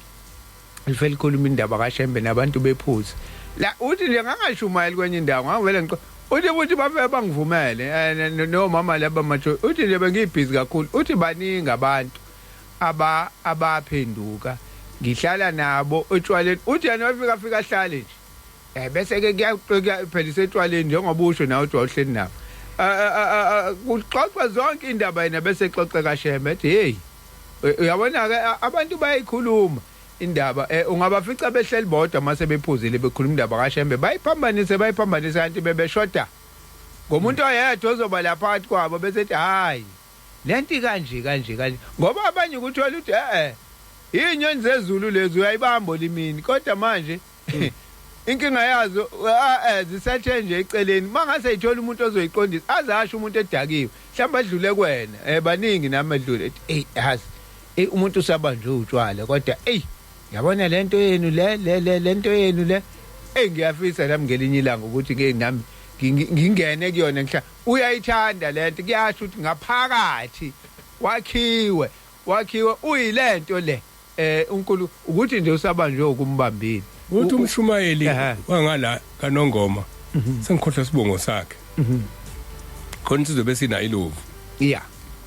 lifeli khuluma indaba kaShembe nabantu bephuza la uthi nje ngangashumayeli kwenye indawo ngavele uthi bafe bangivumele no mama laba majo uthi nje bengibhizi kakhulu uthi baningi abantu abaphenduka ngihlala nabo etshwaleni uthi yena wafika ahlale nje bese ke kuyaphelisa etshwaleni njengoba usho nawe uthi wawuhleli nabo kuxoxwa zonke indaba yena bese exoxe kaShembe ethi hey uyabona ke abantu bayikhuluma indaba ungabafica behleli bodwa mase bephuzile bekhuluma indaba kaShembe bayiphambanise kanti bebeshoda ngomuntu oyedwa ozoba lapha phakathi kwabo bese ethi hayi lento kanje ngoba abanye ukuthola ukuthi inyoni zezulu lezi uyayibamba limini kodwa manje inkinga yazo zisathe nje eceleni mangase ithola umuntu ozoyiqondisa azasho umuntu edakiwe mhlawumbe adlule kuwena baningi nami edlule ethi yazi umuntu usabanje utshwala kodwa yabona lento yenu lento yenu le ngiyafisa nami ngelinye ilanga ukuthi ke nami ngingene kuyona ngihla uyayithanda lento kuyasho ukuthi ngaphakathi wakhiwe uyilento le uNkulunkulu ukuthi nje usabanje ukumbambini uthi umshumayeli wangala kaNongoma sengikhohlwa sibongo sakhe khona sizobe sina ilovu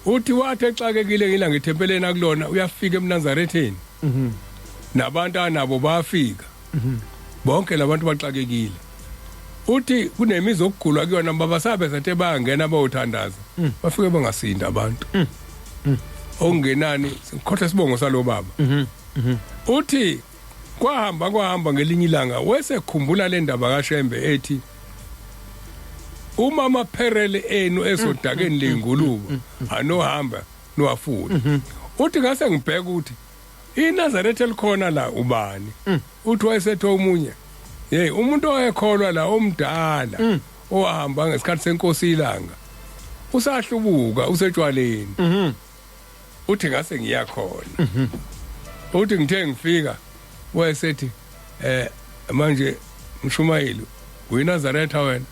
uthi wathi exakekile ngilanga ethempeleni akulona uyafika eMnazaretheni nabantu anabo bafika bonke labantu baxakekile uthi kunemizi okugulwa kuyona babasabe sathe bayangena bayothandaza bafike bangasinda abantu ongenani sikhohle sibongo salo baba uthi kwahamba ngelinye ilanga wesekhumbula le ndaba kaShembe ethi uma amapherele enu esodakeni lengulubo anohamba nowafuna uthi ngase ngibheka ukuthi iNazaretha elikhona la ubani uthi wayesethe omunye umuntu oyekholwa la omdala ohamba ngesikhathi senkosi ilanga usahlubuka usetshwaleni uthi ngase ngiyakhona uthi ngithe ngifika wayesethi manje mshumayeli uyiNazaretha wena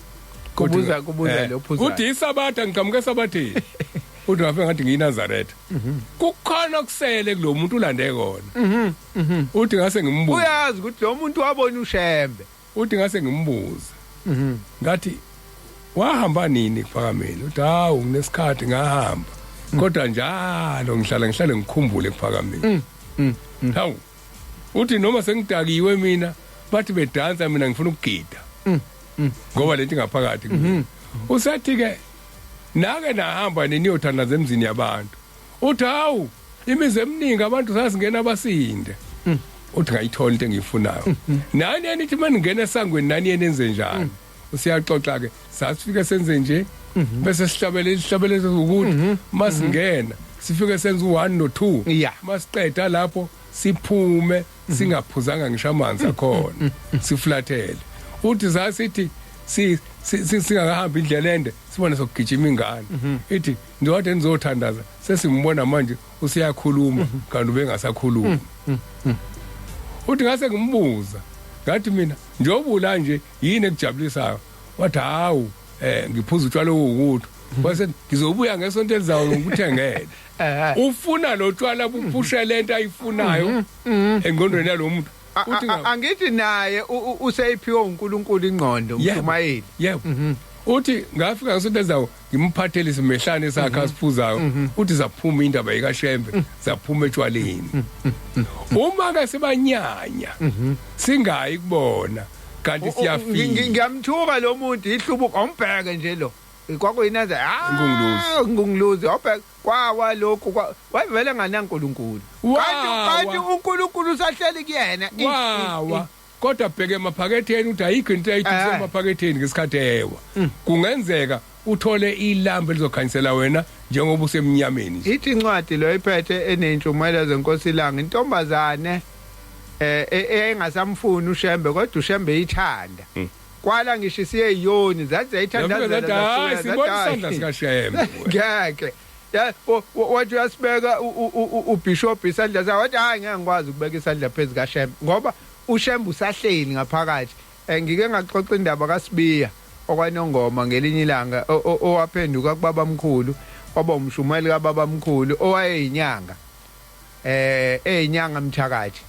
kubuza lo phuza uthi isabatha ngiqhamuke esabathini uthi ngafika ngathi ngiyiNazaretha kukhona kusele kulomuntu ulande kona uthi ngase ngimbuza uyazi ukuthi lo muntu wabona uShembe uthi ngase ngimbuza ngathi wahamba nini kuPhakameni uthi hawu nginesikhathi ngahamba kodwa njalo ngihlale ngikhumbule kuPhakameni hawu uthi noma sengidakiwe mina bathi bedansa mina ngifuna ukugida ngoba lento ngaphakathi usathi ke nake nahamba neniyothandaza emzini yabantu uthi hawu imizi eminingi abantu sasingena abasinde uthi ngayithola into engiyifunayo nani enithi maningena esangweni nani yenenze njani usiyaxoxa ke sasifike senze nje bese sihlabelele ukuthi masingena sifike senze u1 no2 masiqeda lapho siphume singaphuzanga ngisho amanzi akhona siflathele uthi zasithi singahamba indlela ende sibone sokugijima ingane ithi njengoba nizothandaza sesimbona manje usiyakhuluma kanti ubengasakhuluma uthi ngase ngimbuza ngathi mina njobula nje yini ekujabulisayo wathi hawu ngiphuza utshwala ukuthi bese ngizobuya ngesonto elizayo ngokuthengele ufuna lo tshwala buphushe lento ayifunayo engqondweni yalomuntu uthi angithi naye useyiphiwe uNkulunkulu ingqondo umshumayeli yebo uthi ngafika ngesonto elizayo ngimphathele isimehlane sakhe asiphuzayo uthi zaphuma indaba yikaShembe zaphuma etshwaleni uma ke sebanyanya singayi kubona kanti siyafika ngiyamthuka lo muntu ihlubuka umbheke nje lo kwakuyinaza ngunguluzi obheka kwawa lokhu wayivele nganaNkulunkulu kanti uNkulunkulu usahleli kuyena wawa kodwa bheke emaphaketheni uthi ayikho into ayithise emaphaketheni ngesikhathi ewa kungenzeka uthole ilambu lizokhanyisela wena njengoba usemnyameni. Ithi incwadi lo iphethe enentshumayelo zenkosi ilanga intombazane engasamfuni uShembe kodwa uShembe ithanda. Kwala ngisho isiyeyoni zathi ayithandazela hayi sibona isandla sikaShembe. Ngeke. Ya wathi uyasibeka uBishop isandla sakhe wathi hayi ngeke ngikwazi ukubeka isandla phezu kaShembe ngoba uShembe usahleli ngaphakathi. Ngike ngaxoxa indaba kaSibiya okwanongoma ngelinye ilanga owaphenduka kubabamkhulu kwaba umshumeli kababamkhulu owayeyinyanga eyinyanga mthakathi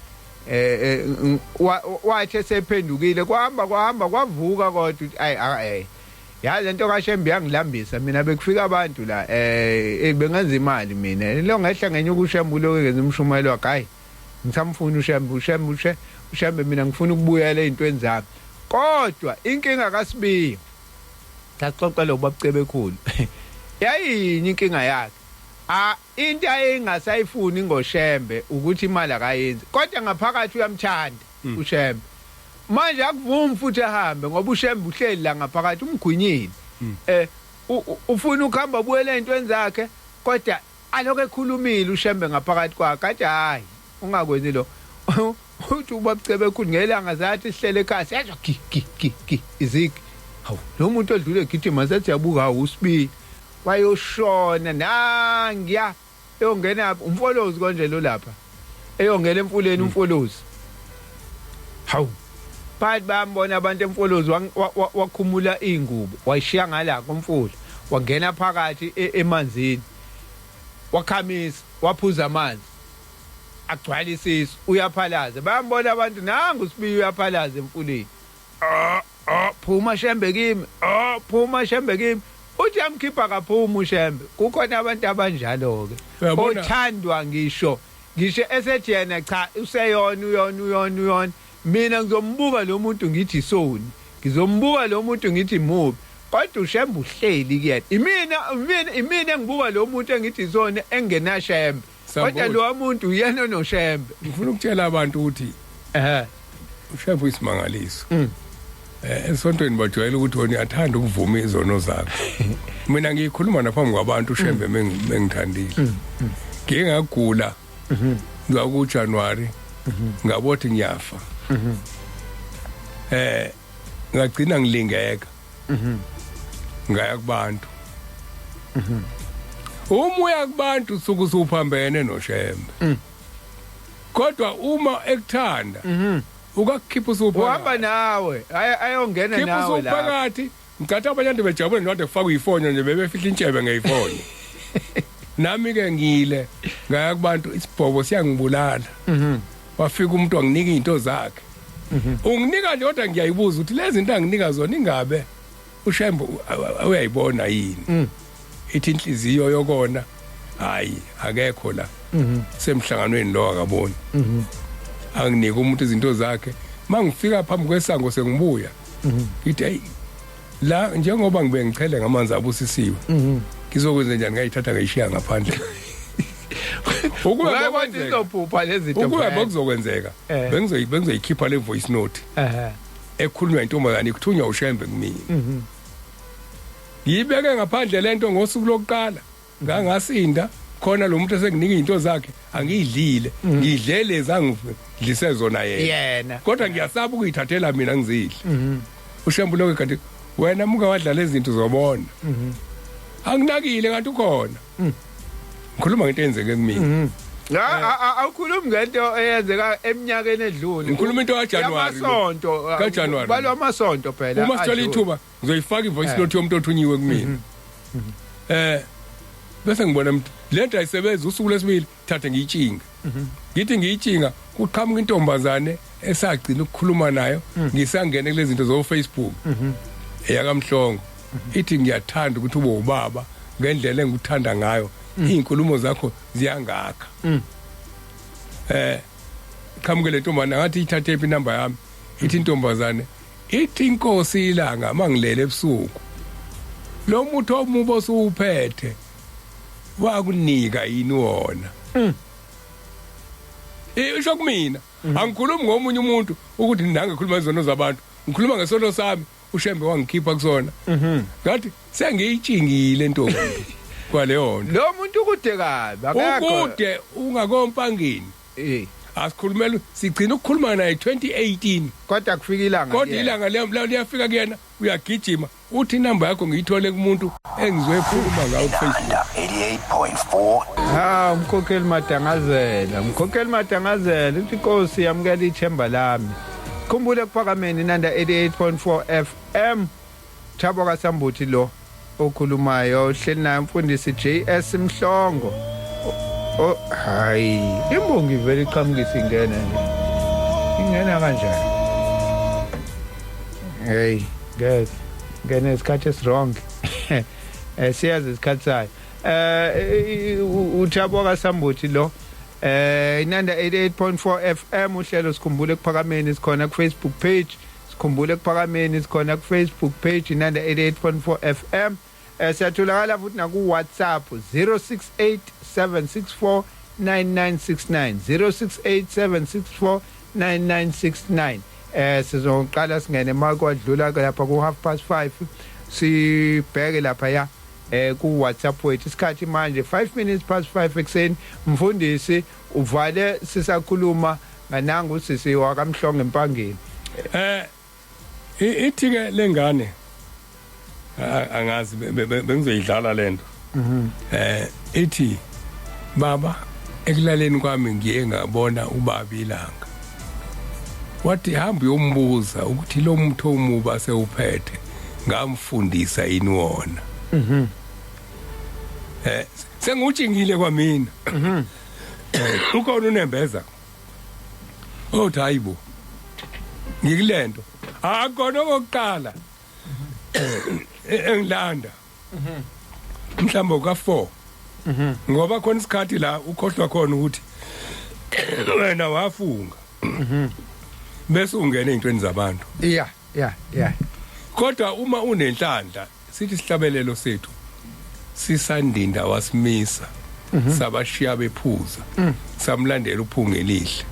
wathi sephendukile kwahamba kwavuka kodwa ayi yazi lento kaShembe yangilambisa mina bekufika abantu la bengenza imali mina lo ngehla ngenye ukuShembe lo kenza umshumeli wakhe hayi ngisamfuna uShembe mina ngifuna ukubuyela ezintweni zami kodwa inkinga kaSibiya saxoxa lo babucebe khulu yayini inkinga yakhe into ayingasayifuni ngoShembe ukuthi imali akayenzi kodwa ngaphakathi uyamthanda uShembe manje akuvumi futhi ehambe ngoba uShembe uhleli la ngaphakathi umgwinyini ufuna ukuhamba ubuyele ezintweni zakhe kodwa aloke ekhulumile uShembe ngaphakathi kwakhe athi hayi ungakwenzi lo uthi ubabucebe khulu ngelanga zathi sihlele ekhaya siyazwa gi iziki hawu lo muntu odlule egijima sathi yabuka uSibiya wayoshona nangiya eyongena umfolozi konje lo lapha eyongena emfuleni umfolozi hawu bathi bambona abantu emfolozi wakhumula ingubo wayishiya ngala komfula wangena phakathi emanzini wakhamisa waphuza amanzi agcwala isisu uyaphalaza bayambona abantu nangu uSibiya uyaphalaza emfuleni phuma Shembe kimi phuma Shembe kimi uthi yamkhipha kaphuma uShembe kukhona abantu abanjalo ke othandwa ngisho esethi yena cha useyona uyona mina ngizombuka lo muntu ngithi isoni ngizombuka lo muntu ngithi mubi kodwa uShembe uhleli kuyena imina engibuka lo muntu engithi isoni engena Shembe kodwa lo muntu uyena noShembe ngifuna ukutshela abantu ukuthi uShembe uyisimangaliso esontweni bajwayele ukuthi wona uyathanda ukuvuma izono zakho mina ngikhuluma naphambi kwabantu uShembe mengithandile ngike ngagula ngakuJanuary ngabothi ngiyafa ngagcina ngilingeka ngaya kubantu uya kubantu suku suphambene noShembe kodwa uma ekuthanda ukakhipha usuphakathi uhamba nawe ayongena nawe la khipha usuphakathi ngicatha abantu bejabule node kufaka ifonyo nje bebefihla intshebe ngeyifonyo nami ke ngile ngaya kubantu isibhobo siyangibulala wafika umuntu wanginika izinto zakhe unginika nje kodwa ngiyayibuza ukuthi lezi zinto anginika zona ingabe uShembe uyayibona yini ithi inhliziyo yokona hayi akekho la semhlanganweni lo akaboni anginike umuntu izinto zakhe mangifika phambi kwesango sengibuya ngithi hey la njengoba ngibe ngichele ngamanzi abusisiwe ngizokwenza njani ngayithatha ngayishiya ngaphandle ukuba bazizophupha lezi zinto ukuba bakuzokwenzeka bengizoyikhipha le voice note ekhulunywa intombazane ikuthunywa uShembe kumina yibeke ngaphandle lento ngosuku lokuqala ngangasinda khona lo muntu esenginika izinto zakhe angidlile ngidlele zangidlise zona yena kodwa ngiyasaba ukuyithathela mina ngizidle uShembe lokho kanti wena muka wadlala izinto zobona anginakile kanti ukhona ngikhuluma ngento eyenzeke kumina awukhulumi ngento eyenzeka eminyakeni edlule ngikhuluma into kaJanuary kaJanuary balwa amasonto phela uma sithola ithuba ngizoyifaka ivoice note yomuntu othunyiwe kumina bese ngibona lento ayisebenza usuku lesibili thathe ngiyitshinga ngithi ngiyitshinga kuqhamuka intombazane esagcina ukukhuluma nayo ngisangene kulezi zinto zo Facebook eyakamhlongo ithi ngiyathanda ukuthi ube ubaba ngendlela engikuthanda ngayo izinkulumo zakho ziyangakha qhamuke le ntombazane ngathi ithathe iphi number yami ithi intombazane ithi inkosi ilanga mangilele ebusuku lo muntu omubo usuphethe wakunika yini wona isho kumina angikhulumi ngomunye umuntu ukuthi nangekhuluma izono zabantu ngikhuluma ngesono sami ushembe wangikhipha kusona ngathi sengiyitshingile ntombi kwaleyo nto lo muntu kude kabi akekho ukude ungakompangeni asikhulumela sigcina ukukhuluma naye 2018 kodwa kufika ilanga liyafika kuyena uyagijima uthi inamba yakho ngiyithole kumuntu engizoyikhuluma ngawo kuFacebook 88.4 umkhokheli madangazela uthi inkosi yamukela ithemba lami khumbule kuphakameni nanda 88.4 FM Thabo kaSambuthi lo okhulumayo hleli naye umfundisi JS Mhlongo hayi imbongi vele iqhamukisa ingena nje ingena kanjani hey guys ngene isikhathi wrong siyazi isikhathi sayo uThabo kaSambuthi lo inanda 88.4 FM uhlelo sikhumbule kuphakameni sikhona ku Facebook page sikhumbule kuphakameni sikhona ku Facebook page inanda 88.4 FM siyatholakala futhi na ku WhatsApp 0687649969 0687649969 sizoqala singene manje kwadlula lapha ku 5:30 sibheke lapha ya ku WhatsApp wethu isikhathi manje 5:05 ekseni mfundisi uvale sisakhuluma ngananga usisi wakamhlongo empangeni ithi ke lengane angazi bengizoyidlala lento ithi baba ekulaleni kwami ngiye ngabona ubaba ilanga wathi hamba uyombuza ukuthi lo muntu omuba sewuphethe ngamfundisa ini wona sengutshingile kwamina ukhona unembeza othi hayibo ngikulento akona okokuqala engilanda mhlawumbe ka4 ngoba khona isikhathi la ukhohlwa khona ukuthi wena wafunga bese ungena ezintweni zabantu yeah kodwa uma unenhlanhla sithi sihlabelelo sethu sisandinda wasimisa sabashiya bephuza samlandela uphunga elihle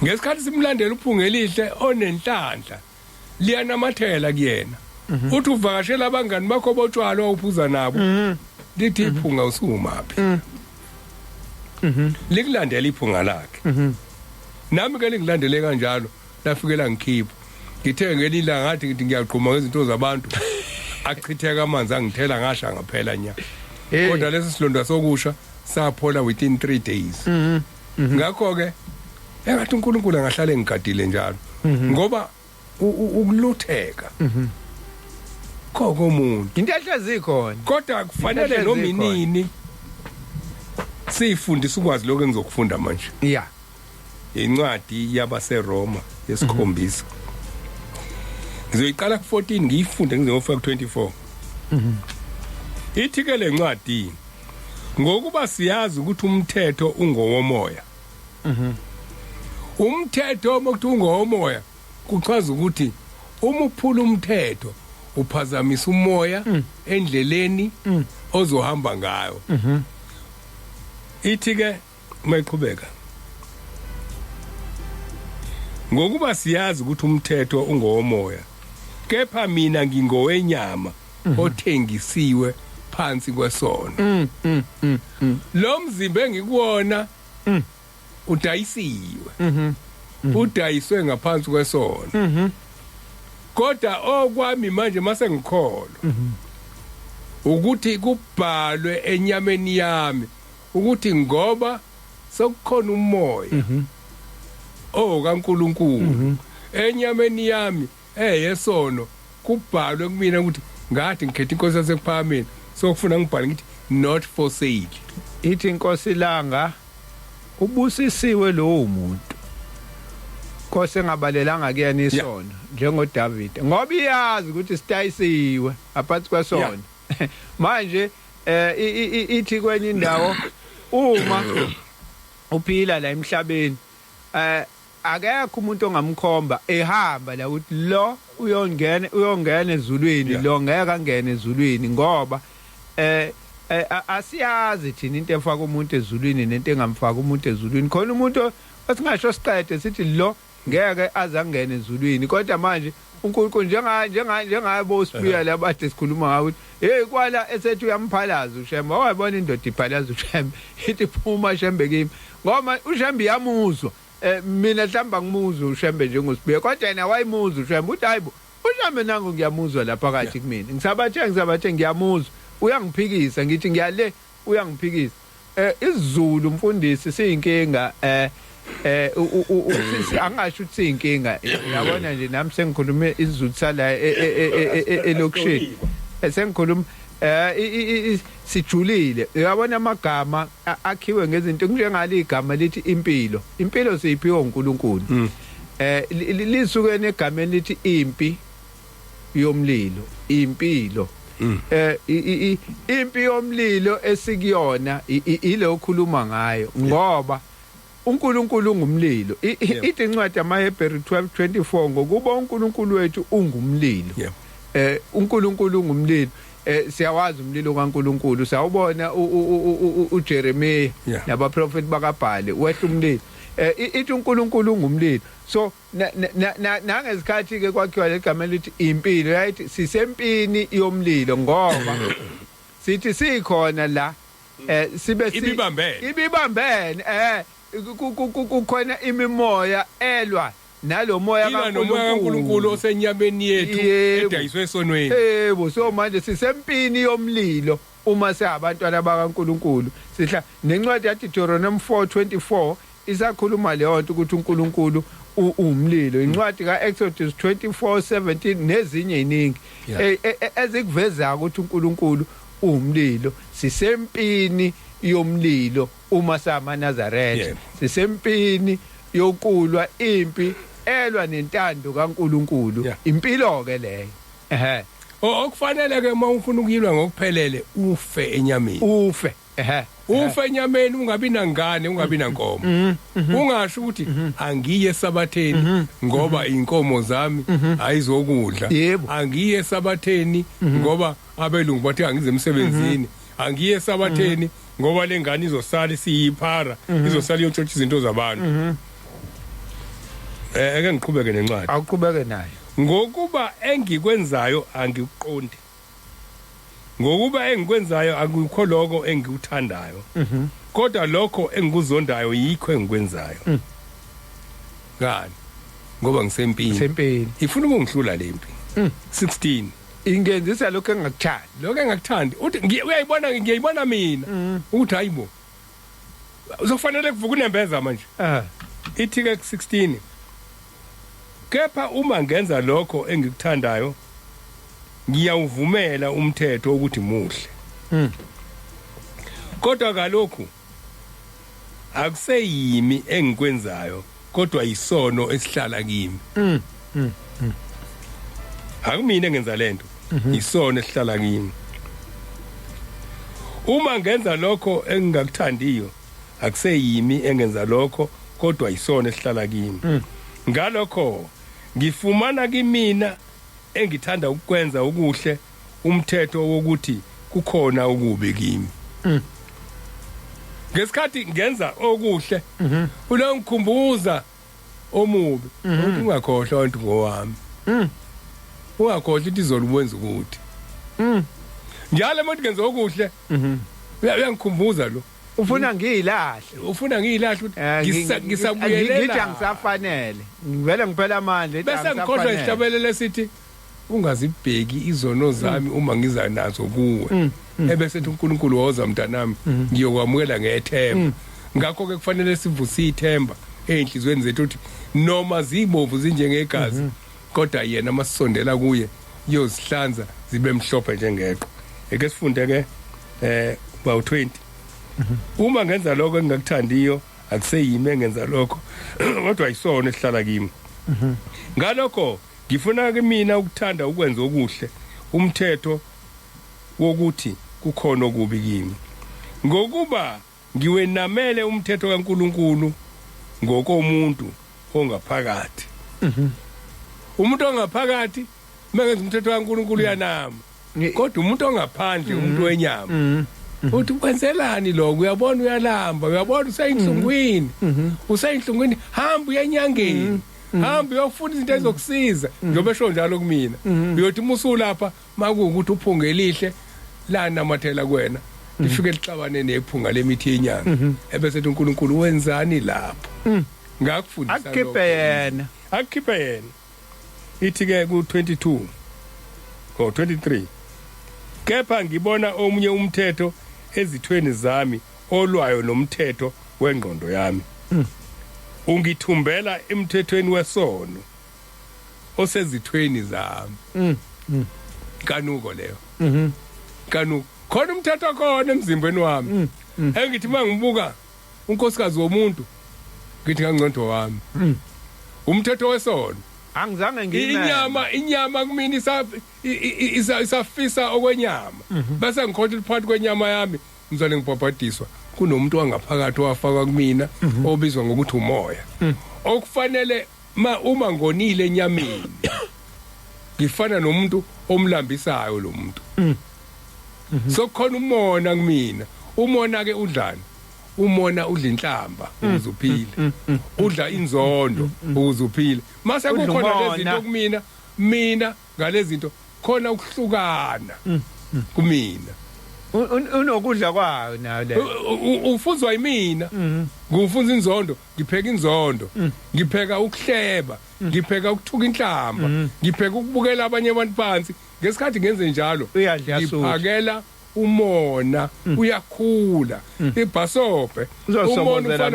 ngesikhathi simlandela uphunga elihle onenhlanhla liyanamathela kuyena uthi uvakashela abangani bakho botshwala uphuza nabo lithi iphunga usumaphi likulandela iphunga lakhe nami ke lingilandele kanjalo lafikela ngikhipha ngithe ngelila ngathi ngithi ngiyaqhuma ngezinto zabantu achitheka amanzi angithela ngasha ngaphela nya kodwa lesi silonda sokusha saphola within 3 days ngakho ke engathi uNkulunkulu angahlale ngigadile njalo ngoba ukulutheka komuntu into ehlezi ikhona kodwa kufanele nominini sifundisa ukwazi lokho engizokufunda manje yeah incwadi yabaseRoma yesikhombisa ngizoyiqala ku14 ngiyifunde ngizofika ku24 ithi ke lencwadi ngokuba siyazi ukuthi umthetho ungowomoya umthetho okuthi ungowomoya kuchaza ukuthi uma uphula umthetho uphazamisa umoya endleleni ozohamba ngayo ithi ke mayiqhubeka ngokuba siyazi ukuthi umthetho ungowomoya kepha mina ngingowenyama othengisiwe phansi kwesono lo mzimba engikuwona udayisiwe udayiswe ngaphansi kwesono kodwa okwami manje mase ngikholwa ukuthi kubhalwe enyameni yami ukuthi ngoba sokukhona umoya kaNkulunkulu enyameni yami yesono kubhalwe kumina ukuthi ngathi ngikhetha inkosi yasekuphakameni sokufuna ngibhale ngithi not for sale ithi inkosi langa ubusisiwe lo muntu Nkosi engabalelanga kuyena isono njengoDavid ngoba iyazi ukuthi sitayisiwe aphansi kwesona manje ithi kwenye indawo uma uphila la emhlabeni akekho umuntu ongamkhomba ehamba la ukuthi lo uyongena ezulwini lo ngeke angene ezulwini ngoba asiyazi thina into efaka umuntu ezulwini nento engamfaka umuntu ezulwini khona umuntu osingasho siqede sithi lo ngeke azangene ezulwini kodwa manje uNkulunkulu njengaye bosibiya labathi sikhuluma ngawo hey kwala esethi uyamphalaza uShembe wayibona indoda iphalaza uShembe ithi phuma Shembe kimi ngoba uShembe yamuzwa mina hlamba ngimuzwa uShembe njengosibiya kodwa yena wayimuzwa uShembe uthi hayibo uShembe nangu ngiyamuzwa lapha phakathi kumina ngisabathe ngiyamuzwa uyangiphikisa ngithi ngiyale uyangiphikisa isiZulu mfundisi siyinkinga angasho ukuthi siyinkinga yabona nje nami sengikhulume isiZulu sala elokishini sengikhuluma sijulile uyabona amagama akhiwe ngezinto njengale igama lithi impilo siyiphiwe uNkulunkulu lisuke negameni lithi impi yomlilo impilo impi yomlilo esikuyona ile okhuluma ngayo ngoba uNkulunkulu ungumlilo ithi incwadi yamaHebheru 12:24 ngokuba uNkulunkulu wethu ungumlilo uNkulunkulu ungumlilo siyawazi umlilo kaNkulunkulu sawubona uJeremiya nabaprofeti bakaBhali wehla umlilo ithi uNkulunkulu ungumlilo so nangezikhathi ke kwakhiwa legama lithi impilo yayithi sisempini yomlilo ngoba sithi sikhona la sibe ibibambene kukhona imimoya elwa nalo moya kaNkulunkulu osenyameni yethu edayiswe esonweni yebo so manje sisempini yomlilo uma seabantwana bakaNkulunkulu sihla nencwadi yathi Deuteronomy 4:24 isakhuluma leyo nto ukuthi uNkulunkulu umlilo incwadi kaExodus 24:17 nezinye iningi ezikuveza ukuthi uNkulunkulu umlilo sisempini yomlilo uma samaNazaretha sisempini yokulwa impi elwa nentando kaNkulunkulu impilo ke leyo okufanele ke uma ufuna ukuyilwa ngokuphelele ufe enyameni ufe enyameni ungabi nangane ungabi nankomo ungasho ukuthi angiye esabatheni ngoba inkomo zami ayizokudla angiye esabatheni ngoba abelungu bathi angize emsebenzini angiye esabatheni ngoba lengane izosala siyiphara izosala iyotshotha izinto zabantu ake ngiqhubeke nencwadi awuqhubeke nayo ngokuba engikwenzayo angikuqondi ngokuba engikwenzayo akukho lokho engikuthandayo kodwa lokho engikuzondayo yikho engikwenzayo ngani ngoba ngisempini ifuna ukungihlula lempi 16 ingenzisa lokho engakuthandi uthi ngiyayibona mina ukuthi hayibo uzofanele kuvuka unembeza manje ithi ke 16 kepha uma ngenza lokho engikuthandayo ngiyawuvumela umthetho ukuthi muhle kodwa kalokhu akuseyimi engikwenzayo kodwa isono esihlala kimi akumina engenza lento isono esihlala kimi uma ngenza lokho engingakuthandiyo akuseyimi engenza lokho kodwa isono esihlala kimi ngalokho ngifumana kimina engithanda ukwenza ukuhle umthetho wokuthi kukhona ukubi kimi ngesikhathi ngenza okuhle ulo ngikhumbuza omubi ukuthi ungakhohlwa abantu ngowami ungakhohlwa ukuthi izolo uwenza ukuthi njalo uma ngenza okuhle uyangikhumbuza lo ufuna ngiyilahle ukuthi ngisabuyelela ngithi angisafanele ngivele ngiphela amandla bese ngikhohlwa isihlabelele sithi ungazibheki izono zami uma ngiza nazo kuwe ebese uNkulunkulu woza mntanami ngiyokwamukela ngethemba ngakho ke kufanele sivuse ithemba enhlizweni zethu ukuthi noma zibovu zinjengegazi kodwa yena masisondela kuye yozihlanza zibe mhlophe njengeqhwa eke sifunde ke ba20 uma ngenza lokho engingakuthandiyo akuseyimi engenza lokho kodwa isona esihlala kimi ngalokho ngifuna kimi ukuthanda ukwenza okuhle umthetho wokuthi kukhona okubi kimi ngokuba ngiwenamele umthetho kaNkulunkulu ngokomuntu ongaphakathi umuntu ongaphakathi mengenza umthetho kaNkulunkulu yanama kodwa umuntu ongaphandle umuntu wenyama uthi kwenzelani lokho uyabona uyalamba uyabona usayinhlungwini hamba uyenyangeni hamba uyofuna izinto ezokusiza njobe esho njalo kumina uyothi musulapha makuukuthi uphunga elihle la namathela kuwena lifike lixabane nephunga lemithi yenyanga ebese ethi uNkulunkulu wenzani lapho ngakufundisa lokho akikhiphe yena ithi ke ku 22 ko 23 kepha ngibona omunye umthetho ezithweni zami olwayo nomthetho wengqondo yami ungithumbela emthethweni wesono osezithweni zami kanuko leyo kanuko khona umthetho khona emzimbeni wami engithi mangibuka unkosikazi womuntu ngithi ngangcondo wami umthetho wesono angizange ngime inyama kumini isafisa okwenyama bese ngikhohle phakathi kwenyama yami ngizole ngibhabhadiswa kunomuntu wangaphakathi wafaka kumina obizwa ngokuthi umoya okufanele uma ngonile enyameni ngifana nomuntu omlambisayo lo muntu so khona umona kumina umona ke udlani umona udla inhlamba ukuze uphile udla inzondo ukuze uphile mase kukhona lezi zinto kumina mina ngalezi zinto khona ukuhlukana kumina unokudla kwayo nayo le ufunzwa yimina ngufunza inzondo ngipheka inzondo ngipheka ukuhleba ngipheka ukuthuka inhlamba ngipheka ukubukela abanye abantu phansi ngesikhathi ngenze njalo ngiphakela umona uyakhula ibhasope umona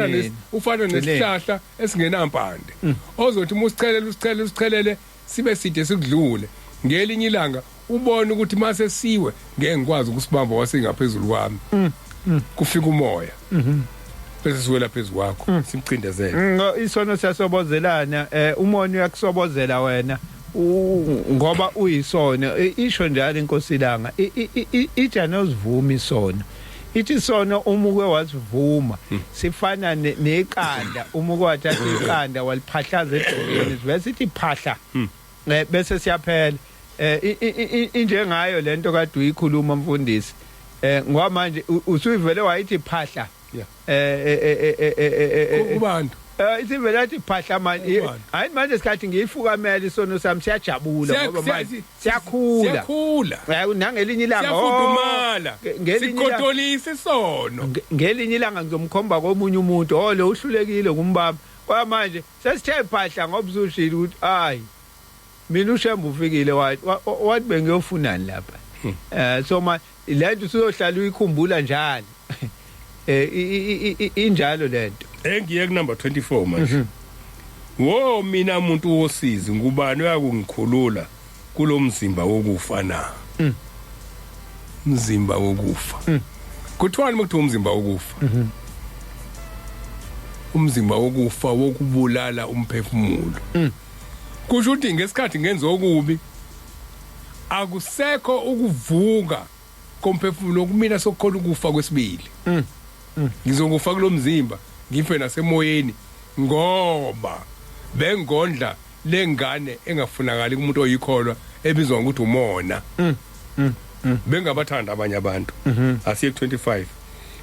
ufana nesihlahla esingenampande ozothi usichelele sibe side sikudlule ngelinye ilanga ubone ukuthi mase siwe ngeke ngikwazi ukusibamba wasengaphezulu kwami kufika umoya bese siwela phezulu kwakho simcindezele isono siyasobozelana umona uyakusobozela wena ngoba uyisono isho njalo inkosi langa ijana uzivuma isono ithi sono umuke wasivuma sifana neqanda umuke wathatha iqanda waliphahlaza edolweni bese ithi phahla bese siyaphela injengayo lento kade uyikhuluma mfundisi ngoba manje usuyivele wayithi phahla kubantu isivele athi phahla manje hayi manje isikhathi ngiyifukamela isono sami siyajabula ngoba manje siyakhula nangelinye ilanga siyafudumala sikodolisa isono ngelinye ilanga ngizomkhomba komunye umuntu lo uhlulekile kumbaba kwa manje sesithe phahla ngoba uzushila ukuthi hayi mina ushemba ufikile wathi bengiyofunani lapha so ma lento usuyohlala uyikhumbula njalo injalo lento engiye ku number 24 manje wo mina umuntu wosizi ngubani uyakungikhulula kulomzimba wokufa na umzimba wokufa kuthiwani mekuthiwa umzimba wokufa umzimba wokufa wokubulala umphefumulo kusho ukuthi ngesikhathi ngenza okubi akusekho ukuvuka komphefumulo kumina sokukhona ukufa kwesibili ngizokufa kulomzimba ngife nasemoyeni ngoba bengondla lengane engafunakali kumuntu oyikholwa ebizwa ukuthi umona bengabathanda abanye abantu asiye 25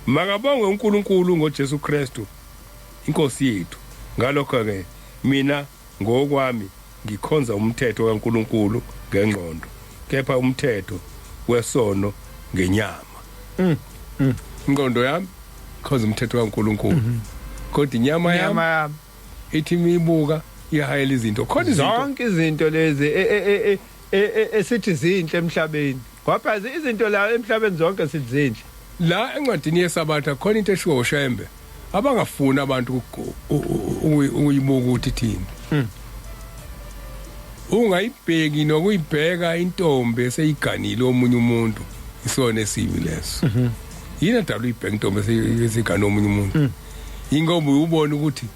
makabonge uNkulunkulu ngoJesu Kristu inkosi yethu ngalokho ke mina ngokwami ngikhonza umthetho kaNkulunkulu ngengqondo kepha umthetho wesono ngenyama ingqondo yami khonza umthetho kaNkulunkulu kodwa inyama yami ithi mibuka iyahayela izinto khona zonke izinto lezi esithi zinhle emhlabeni ngoba izinto la emhlabeni zonke sithi zinhle la encwadini yesabatha khona into eshiwo uShembe abangafuna abantu uyibuka ukuthi thina ungayibheki nokuyibheka intombi eseyiganile omunye umuntu isona esibi leso yini adala uyibheka intombi eseyigana omunye umuntu ingoba uyubona ukuthi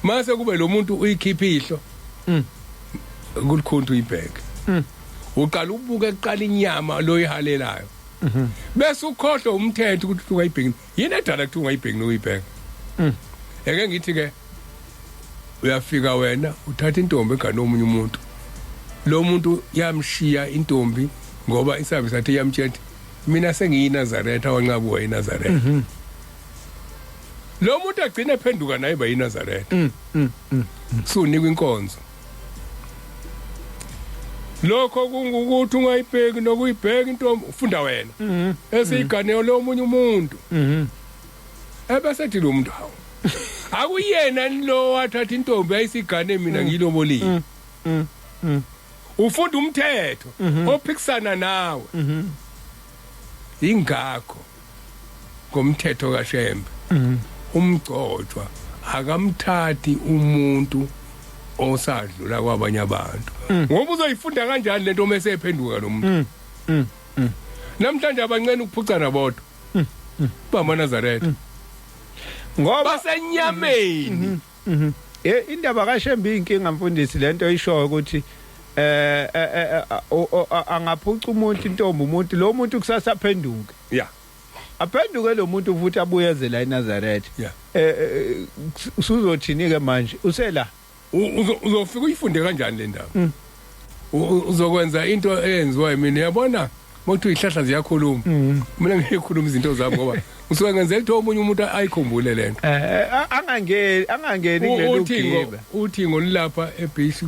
mase kube lo muntu uyikhipha ihlo kulikhonto uyibheke uqala ubuke eqala inyama lo yihalelayo bese ukhohlwa umthetho ukuthi ungayibheki yini adala ukuthi ungayibheki nokuyibheka eke ngithi ke uyafika wena uthatha intombi egana omunye umuntu lo muntu yamshiya intombi ngoba isabi sathi yamtshela mina sengiyinazaretha wanqabuwa eNazaretha lo muntu agcina ephenduka naye bayiNazaretha sunikwa inkonzo lokho kungukuthi ungayibheki nokuyibheka intombi ufunda wena esiyiganeyo lo munye umuntu ebese ethi lo muntu hawo akuyena lo wathatha intombi ayisigane mina ngiyilobolile ufunda umthetho ophikisana nawe ingakho ngomthetho kaShembe umgcotshwa akamthathi umuntu osadlula kwabanye abantu ngoba uzoyifunda kanjani lento mase ephenduka lo muntu namhlanje abancane ukuphucana bodwa bamaNazaretha ngoba basenyameni indaba kaShembe inkinga mfundisi lento oyishoyo ukuthi angaphuca umuntu intombi umuntu lo muntu kusasa aphenduke aphenduke lo muntu futhi abuyeze la eNazaretha usuzothini ke manje usela uzofika uyifunde kanjani le ndaba uzokwenza into eyenziwa yimina yabona mothi ihlahla ziyakhuluma mina ngiyikhuluma izinto zami ngoba usuke ngenzela ukuthi omunye umuntu ayikhumbule lento angangeni kulelo gibe uthi ngolapha eBeach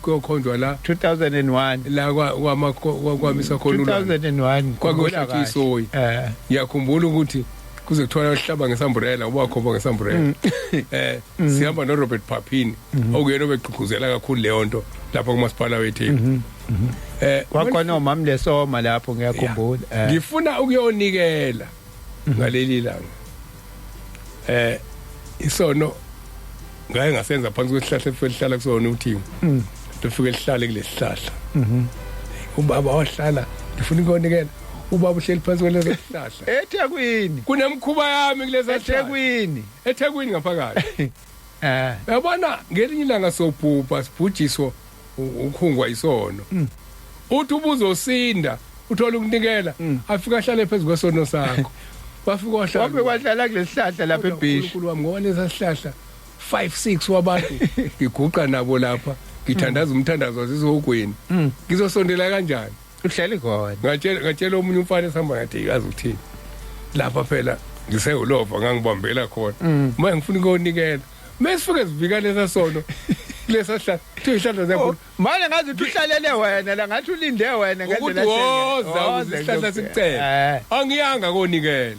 kuyokhonzwa la 2001 la kwamisa khona 2001 kwakuhlathi isoyi ngiyakhumbula ukuthi kuze kuthola uhlaba ngesambrela ubakhomba ngesambrela sihamba no Robert Papini okuyena obegqugquzela kakhulu leyo nto lapha kumasipala weTheku kwakhona umama lesoma lapho ngiyakhumbula ngifuna ukuyonikela ngaleli langa isono ngaye ngasenza phansi kwesihlahla efelhlala kusona uThimo lofike lihlale kulesihlahla ubaba wahlala ngifuna ukuyonikela ubaba uhleli phansi kwalezo sihlahla eThekwini kunemkhuba yami kulezi eThekwini ngaphakathi yabona ngelinye ilanga sobhubha sibhujiswa ukhungwa isono uthi ubuzosinda uthola ukunikela afika ahlale phezulu kwesono sakho bafika wahlala kulesihlahla lapha eBeach uNkulunkulu wami ngoba lesa sihlahla 5-6 wabantu ngiguqa nabo lapha ngithandaza umthandazo wasizogwini ngizosondela kanjani uhleli khona ngatshela omunye umfana esihamba ngathi yazi ukuthini lapha phela ngiseyolova ngangibambela khona manje ngifuna ukunikela mesifike sivika lesa sono lesa hlahla ihlahla zakho manje ngazi uhlalele wena la ngathi ulinde wena ngendlela ukuthi ihlahla sikucela angiyanga konikela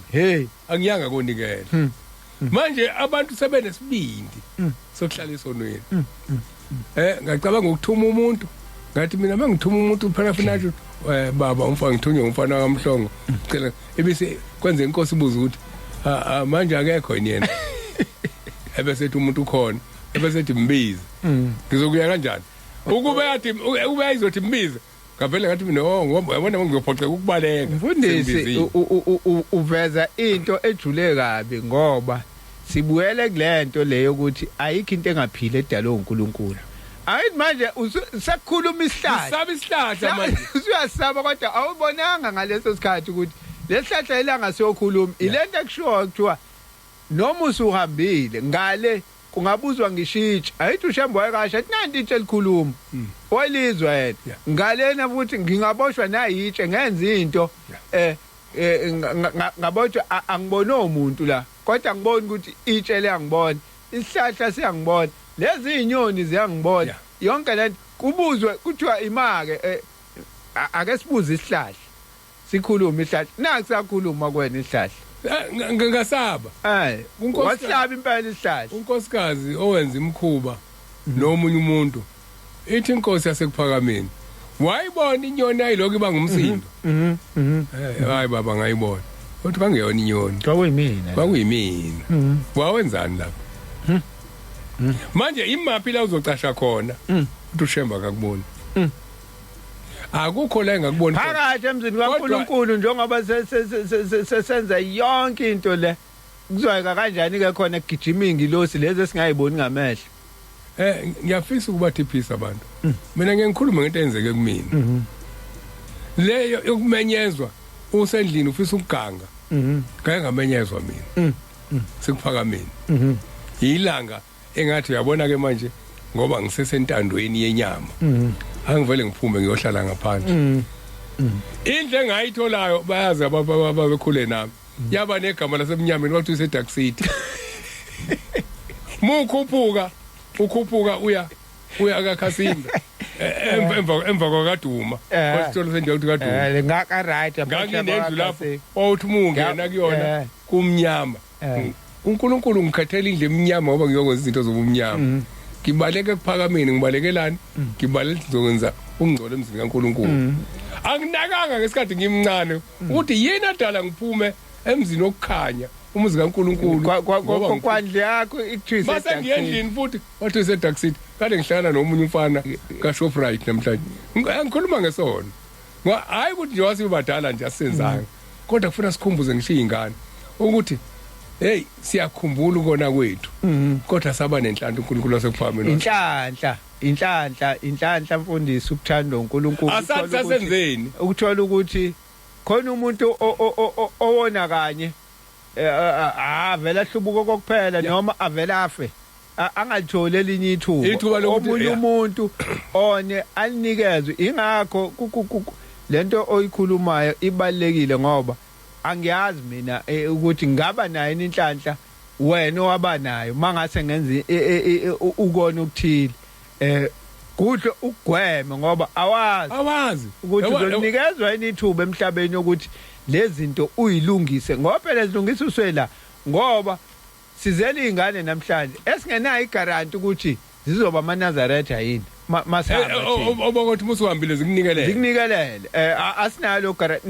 angiyanga konikela manje abantu sebenesibindi sokuhlala isonweni ngacabanga ukuthuma umuntu ngathi mina mangithuma umuntu phela finathi baba umfana ngithunywe umfana kamhlongo cela ebese kwenze inkosi ibuza ukuthi manje akekho yena ebese ethi umuntu ukhona ebese ethi mbiza ngizokuya kanjani ukube izothi mbiza ngavele ngathi mina ngoba yabona ngiyophoxeka ukubaleka mfundisi uveza into ejule kabi ngoba sibuyele kulento leyo ukuthi ayikho into engaphile edalwe uNkulunkulu ayithi manje sekukhuluma isihlahla manje usuyasaba kodwa awubonanga ngaleso sikhathi ukuthi lesihlahla ilanga siyokhuluma ilento ekushiwo kuthiwa noma usuhambile ngale kungabuzwa ngishitsha ayithi uShembe wayekasha athi nanti itshe likhuluma olizwa yena ngalena futhi ngingaboshwa nayitshe ngenza into ngaboshwa angibone umuntu la kodwa ngibona ukuthi itshe liyangibona isihlahla siyangibona lezi inyoni ziyangibona yonke lento kubuzwe kuthiwa imake ake sibuze isihlahla sikhuluma isihlahla nakusakhuluma kwena isihlahla ngasaba wahlaba impela isihlahla unkosikazi owenza imkhuba nomunye umuntu ithi inkosi yasekuphakameni wayibona inyoni ayiloko iba ngumsindo hayi baba ngayibona kodwa bangeyona inyoni kwakuyimina wawenzani lapha manje imaphi la uzocasha khona uthi uShembe akakuboni akukho la engakuboni phakathi emzini kaNkulunkulu njengoba senza yonke into le kuzoyeka kanjani ke khona kugijima ingilosi lezi esingayiboni ngamehlo ngiyafisa ukubathi peace abantu mina ngikhuluma ngento eyenzeke kumina leyo yokumenyezwa usendlini ufisa ukuganga ngeke ngamenyezwa mina sekuphakameni ilanga engathi uyabona ke manje ngoba ngisesentandweni yenyama angivele ngiphume ngiyohlala ngaphandle indle engayitholayo bayazi ababekhule nami yaba negama lasemnyameni bathi useDark City ukhuphuka uya kaKhasimba emva kwakaduma kwasitolo sendawo kaduma ngaka right nganginendlu lapho othi mungena kuyona kumnyama uNkulunkulu ngikhethela indle emnyama ngoba ngiyokwenza izinto zobumnyama ngibaleke kuphakameni ngibalekelani ngibaleke ngizokwenza ungcolo emzini kaNkulunkulu anginakanga ngesikhathi ngimncane ukuthi yena dala ngiphume emzini okukhanya umuzi kaNkulunkulu kwandle yakho ikuthisa mase ngiendlini futhi wathi eDark City kade ngihlala nomunye umfana kaShoprite namhlanje ngikhuluma ngesona hayi ukuthi nje wasibadala nje asenzanga kodwa kufuna sikhumbuze ngisho izingane ukuthi hey siyakhumbula ukona kwethu kodwa saba nenhlanhla uNkulunkulu wasekuphameni inhlanhla mfundisi ukuthanda uNkulunkulu asasenzeni ukuthola ukuthi khona umuntu owona kanye vela hlubuko kokuphela noma avela afe angalitholi elinye ithuba omunye umuntu one alinikezwe ingakho lento oyikhulumayo ibalekile ngoba angiyazi mina ukuthi ngaba nayo inhlanhla wena owaba nayo mangase ngenza ukona ukuthile kuhle ukugweme ngoba awazi ukuthi uzonikezwa inithuba emhlabeni ukuthi lezinto uyilungise ngoba phela zilungisa uswela ngoba sizela izingane namhlanje esingenayo igaranti ukuthi zizoba amaNazaretha yini masihamba obokuthi musihambile zikunikelele asinalo garanti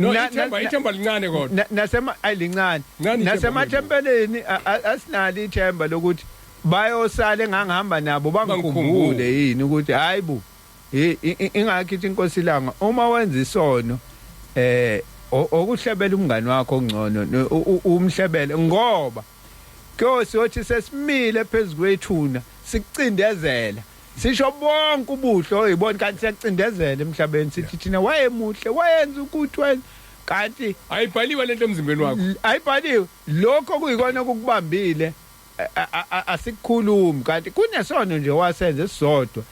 ithemba lincane kodwa nasema ayilincane nasemathempeleni asinalo ithemba lokuthi bayosala engangihamba nabo bangikhumbule yini ukuthi hayibo ingakhithi inkosi langa uma wenza isono okuhlebela umngani wakho ongcono umhlebele ngoba siyothi sesimile phezukwethuna sikucindezela sisho bonke ubuhle oyibona kanti siyakucindezela emhlabeni sithi thina wayemuhle wayenza ukuthi wena kanti ayibhaliwe lento emzimbeni wakho ayibhaliwe lokho kuyikona ukubambile asikukhulumi kanti kunesono nje wasenze esisodwa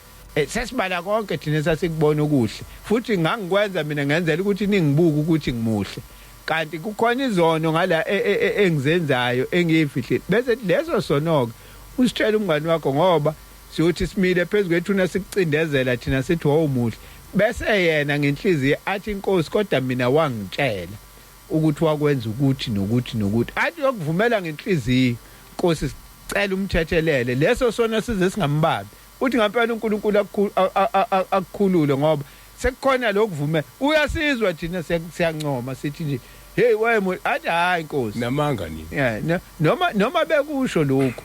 sesibala konke thina sasikubona okuhle futhi ngangikwenza mina ngenzela ukuthi ningibuke ukuthi ngimuhle kanti kukhona izono ngala engizenzayo engiyifihle bese leso sonoke usitshela umngani wakho ngoba siyothi simile phezukwethuna sikucindezela thina sithi wawumuhle bese yena ngenhliziyo athi inkosi kodwa mina wangitshela ukuthi wakwenza ukuthi nokuthi athi yokuvumela ngenhliziyo inkosi sicela umthethelele leso sona size singambabi uthi ngempela uNkulunkulu akukhulule ngoba sekukhona lokuvumela uyasizwa thina siyancoma sithi nje hey wayemo athi hayi inkosi namanga nini noma bekusho lokho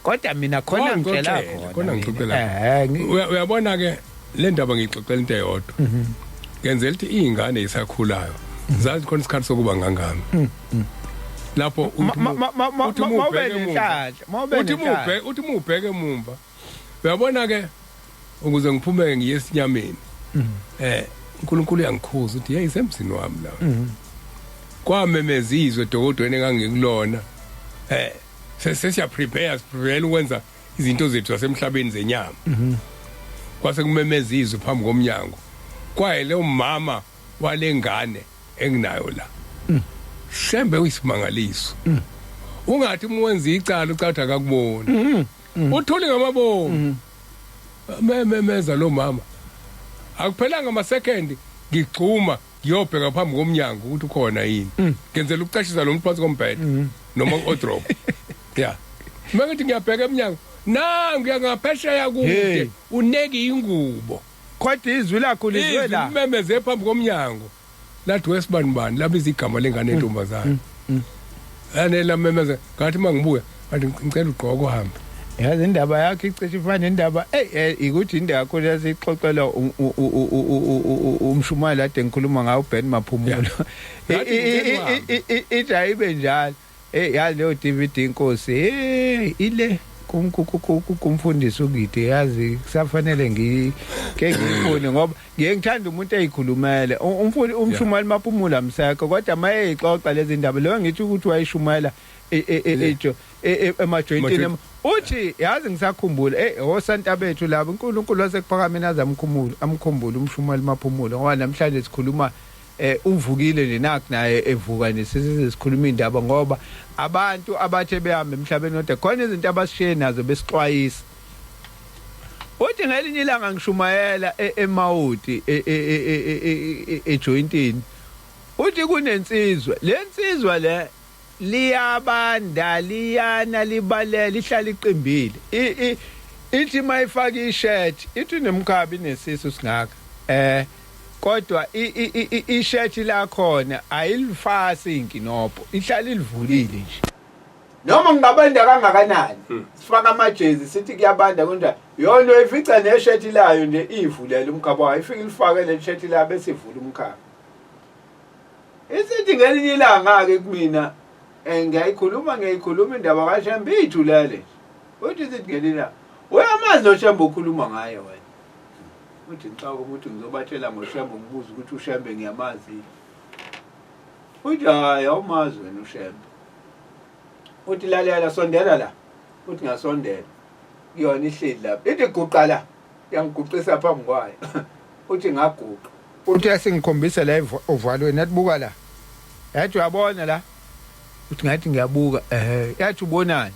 kodwa mina khona ngitshela khona ngixoxela uyabona ke le ndaba ngixoxela into eyodwa ngenzela ukuthi izingane isakhulayo zazi khona isikhathi sokuba ngangami lapho uthi mubheke emumva uyabona ke ukuze ngiphume ngiye esinyameni uNkulunkulu uyangikhuza ukuthi hey semzini wami la kwamemezizwe dokodweni engangikulona sesiya prepare ukwenza izinto zethu zasemhlabeni zenyama kwase kumemezizwe phambi komnyango kwaye lo mama walengane enginayo la shembe uyisimangaliso ungathi umwenza icala ucatha akakubona uthuli ngamabomu memeza lo mama akuphelanga ama-second ngigcuma ngiyobheka phambi komnyango ukuthi ukhona yini ngenzela ukucashisa lo muntu phansi kombhede noma ku-odrop ya mangithi ngiyabheka emnyango nangiya ngaphesheya kude uneki ingubo kodwa izwi lakho lizwe la memeze phambi komnyango lathi wesibani labiza igama lengane entombazana la memeze ngathi mangibuya kanti ngicela ugqoke uhambe yazi indaba yakho icishe ifana indaba ikuthi indaba yakho lesixoxela umshumayeli ade ngikhuluma ngawo uBen Maphumulo ijayibe njalo yazi leyo DVD inkosi ile kumfundisi ukithi yazi kusafanele ngiyifune ngoba ngiyengithanda umuntu eyikhulumele umshumayeli Maphumulo amsekho kodwa maye ixoxa lezi ndaba leyo ngithi ukuthi wayishumayela emajointini uthi yazi ngisakhumbula osanta bethu labo uNkulunkulu wasekuphakameni azamkhumula amkhumbula umshumayeli Maphumulo ngoba namhlanje sikhuluma uvukile nje nakho naye evuka nesisikhuluma indaba ngoba abantu abathe behamba emhlabeni kodwa khona izinto abasishiye nazo besixwayisa. Uthi ngelinye ilanga ngishumayela eMawuti ejointini. Uthi kunensizwa, lensizwa le liyabanda liyana libalela ihlala iqimbile. Ithi mayifaka ishirt, ithi nemkhabi nesisu singaka. Kodwa ishirt la khona ayilifasi inkinopho, ihlala ilivulile nje. Noma ngingabanda kangakanani sifaka amajezi sithi kuyabanda konja yona ifica neshirt layo nje ivulela umkhaba wayo ifike ilifake le shirt la bese ivula umkhaba. Isithi ngelinye ilanga ke kumina ngiyayikhuluma indaba kaShembe ijulele. Uthi sithi ngelina uyamazi lo Shembe ukhuluma ngaye wena. Uthi ngicaka ukuthi ngizobatshela ngoShembe ngibuza ukuthi uShembe ngiyamazi. Uthi hayi awumazi wena uShembe. Uthi lalela sondela la. Uthi ngasondela. Kuyona ihleli lapha. Ithi guqa la. Yangiguqisa phambi kwayo. Uthi ngaguqa. Uthi asingikhombisa la uvalweni yathi buka la. Yathi uyabona la. Uthi ngathi ngiyabuka yathi ubonani.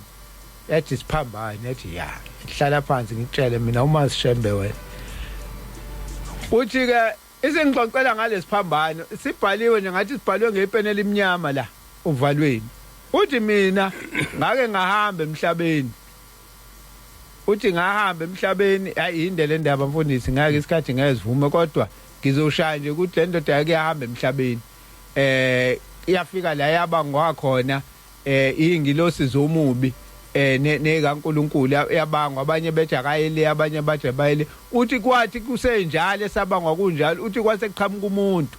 Yathi siphambane yathi ya. Ngihlala phansi ngitshele mina umazi Shembe wena. Uthi ke isengixoxela ngalesiphambano sibhaliwe nje ngathi sibhalwe ngepeni elimnyama la uvalweni. Uthi mina ngake ngahamba emhlabeni. Uthi ngahamba emhlabeni ayinde le ndaba mfundisi ngeke isikhathi ngezivume kodwa ngizoshaya nje ukuthi le ndoda yake yahamba emhlabeni. Iyafika la yaba ngwakhona ingilosi zomubi nekaNkulunkulu yabangwa abanye bethi akayele abanye bathi abayele. Uthi kwathi kusenjalo esabangwa kunjalo uthi kwase kuqhamuka umuntu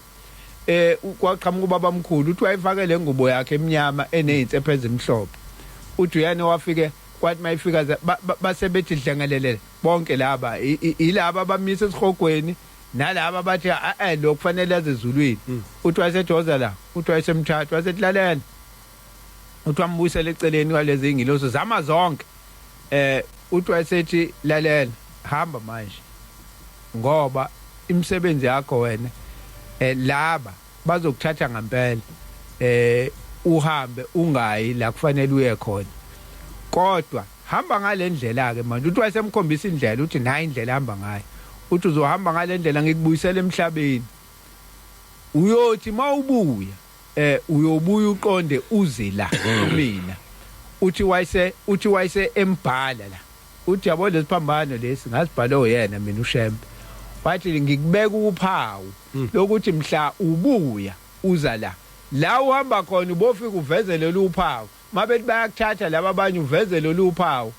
kwaqhamuka ubabamkhulu uthi wayifake le ngubo yakhe emnyama enezitsephe ezimhlophe. Uthi uyane wafike kwathi mayifika basebethi dlengelele bonke laba ilaba abamisa esihogweni nalaba bathi lo kufanele azeZulwini. Uthi wasejoza la uthi wayesemthatha wasethilalela. Uthi wambuyisela eceleni kwalezi ingilosi zama zonke. Uthi wayesethi lalela hamba manje ngoba imisebenzi yakho wena laba bazokuthatha ngempela uhambe ungayi la kufanele uye khona kodwa hamba ngalendlela ke manje. Uthi wayesemkhombisa indlela uthi nayi indlela hamba ngayo. Uthi uzohamba ngalendlela ngikubuyisela emhlabeni uyothi mawubuya uyobuya uqonde uze la mina. Uthi wayese embhala la. Uthi yabo lesiphambano lesi ngasibhale oyena mina uShembe. Wathi ngikubeka uphawu lokuthi mhla ubuya uza la uhamba khona ubofika uvezele lo uphawu mabethi bayakuthatha laba abanye uvezele lo uphawu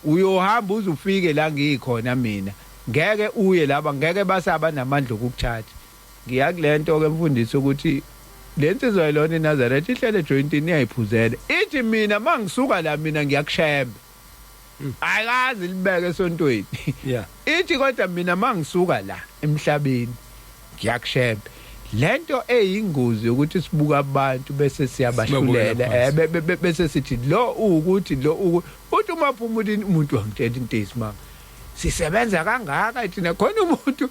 uyohamba uzufike la ngikhona mina ngeke uye laba ngeke basaba namandla okukuthatha. Ngiyakulento ke mfundisi ukuthi lensizwa yilona eNazaretha ihlele jointini yayiphuzela ithi mina mangisuka la mina ngiyakuShembe. Akazi libeke esontweni. Yeah. Ithi kodwa mina mangisuka la emhlabeni ngiyakuShembe. Lento eyingozi ukuthi sibuka abantu bese siyabahlulela bese sithi lo ukuthi lo uthi uma phumula umuntu wangitshela into esimanga sisebenza kangaka thina khona umuntu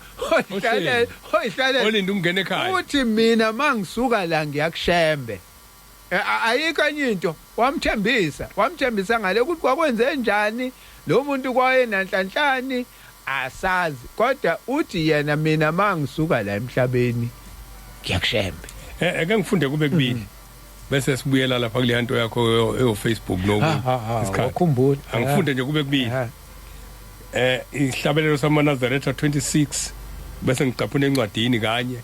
oyihlale olinda ungene ekhaya uthi mina mangisuka la ngiyakuShembe. Ayikho enye into wamthembisa ngale ukuthi kwakwenze njani lo muntu kwaye nanhlanhlani asazi kodwa uthi yena mina mangisuka la emhlabeni ngiyakuShembe. Ake ngifunde kube kubili bese sibuyela lapha kule nto yakho eFacebook isikhathi ukhumbula angifunde nje kube kubili. Ihlabelelo samaNazaretha 26 bese ngicaphuna encwadini kanye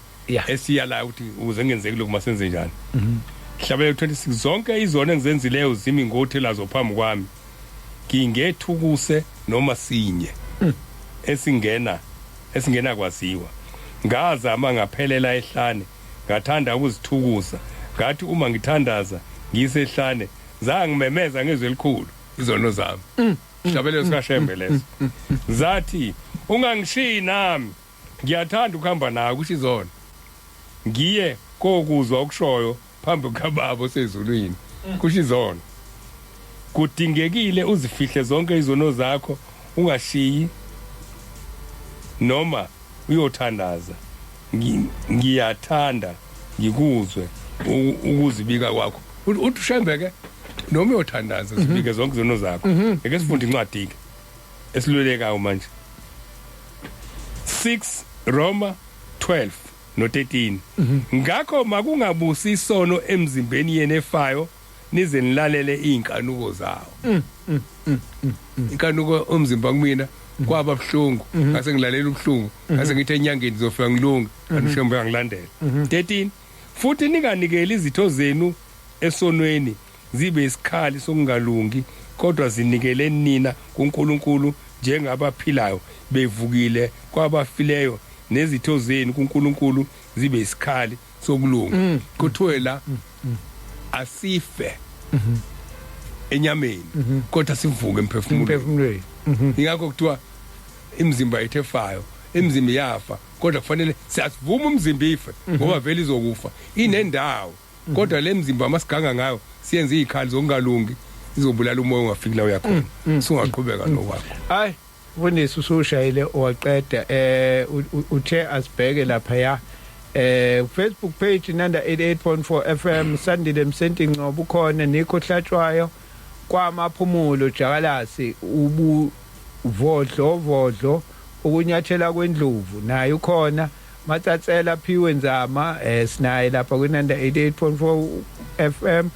esiya la ukuthi uze ngenzeke lokhu masenze njani. Ihlabelelo 26 zonke izona engizenzileyo zimi ngothela zophambi kwami ngingethukuse noma sinye esingena kwaziwa ngazama ngaphelela ehlane ngathanda ukuzithukusa ngathi uma ngithandaza ngisehlane zangimemeza ngezwe elikhulu izono zami. Ihlabelelo sikaShembe leso zathi ungangishiyi nami ngiyathanda ukuhamba nawe kusho izona ngiye kokuzwa okushoyo phambi kababa seZulwini kusho izona kudingekile uzifihle zonke izono zakho ungashiyi noma uyothandaza ngiyathanda ngikuzwe ukuzibika kwakho uthi ushembeke noma uyothandaza sibike zonke izono zakho ngeke sifunde incwadi ke esilulekayo manje 6 Roma 12 no 13 ngakho makungabusi isono emzimbeni yene efayo nize nilalele inkanuko zawo inkanuko umzimba kumina kwaba buhlungu ngase ngilalela ubuhlungu ngase ngithi enyangeni zofika ngilunga anishembe yangilandela 13 futhi ninganikeli izitho zenu esonweni zibe isikhali sokungalungi kodwa zinikele nina kuNkulunkulu njengabaphilayo bevukile kwabafileyo nezitho zenu kuNkulunkulu zibe isikhali sokulunga kuthiwe la asife enyameni kodwa sivuke emphefumulweni ingakho kuthiwa imizimba yethu efayo imizimba yafa kodwa kufanele siyasivuma umzimba ife ngoba vele izokufa inendawo kodwa le mzimba masiganga ngayo siyenze izikhali zokungalungi izobulala umoya ungafiki la uyakhona singaqhubeka nokwakho hayi Mfundisi usushayile waqeda uthe asibheke lapha ya Facebook page nanda 88.4 FM Sandile Msenti Ngcobo ukhona Nikho Hlatshwayo kwamaphumulo Jakalasi ubuvodlo ukunyathela kwendlovu naye ukhona Matsatsela Phiwe Nzama sinaye lapha kunanda 88.4 FM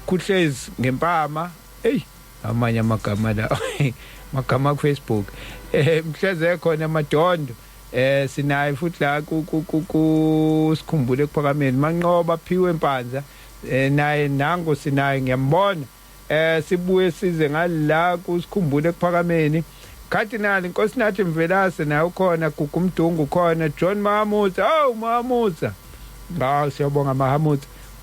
kuhlezi ngempama amanye amagama la magama ku Facebook mhleze khona Madondo sinaye futhi la ku sikhumbule kuphakameni Manqoba Phiwe Mpanza naye nango sinaye ngiyambona sibuye size ngala kusikhumbule kuphakameni Cardinal Nkosinathi Mvelase naye ukhona Gugumdungu khona John Mahamutsa Mahamutsa siyabonga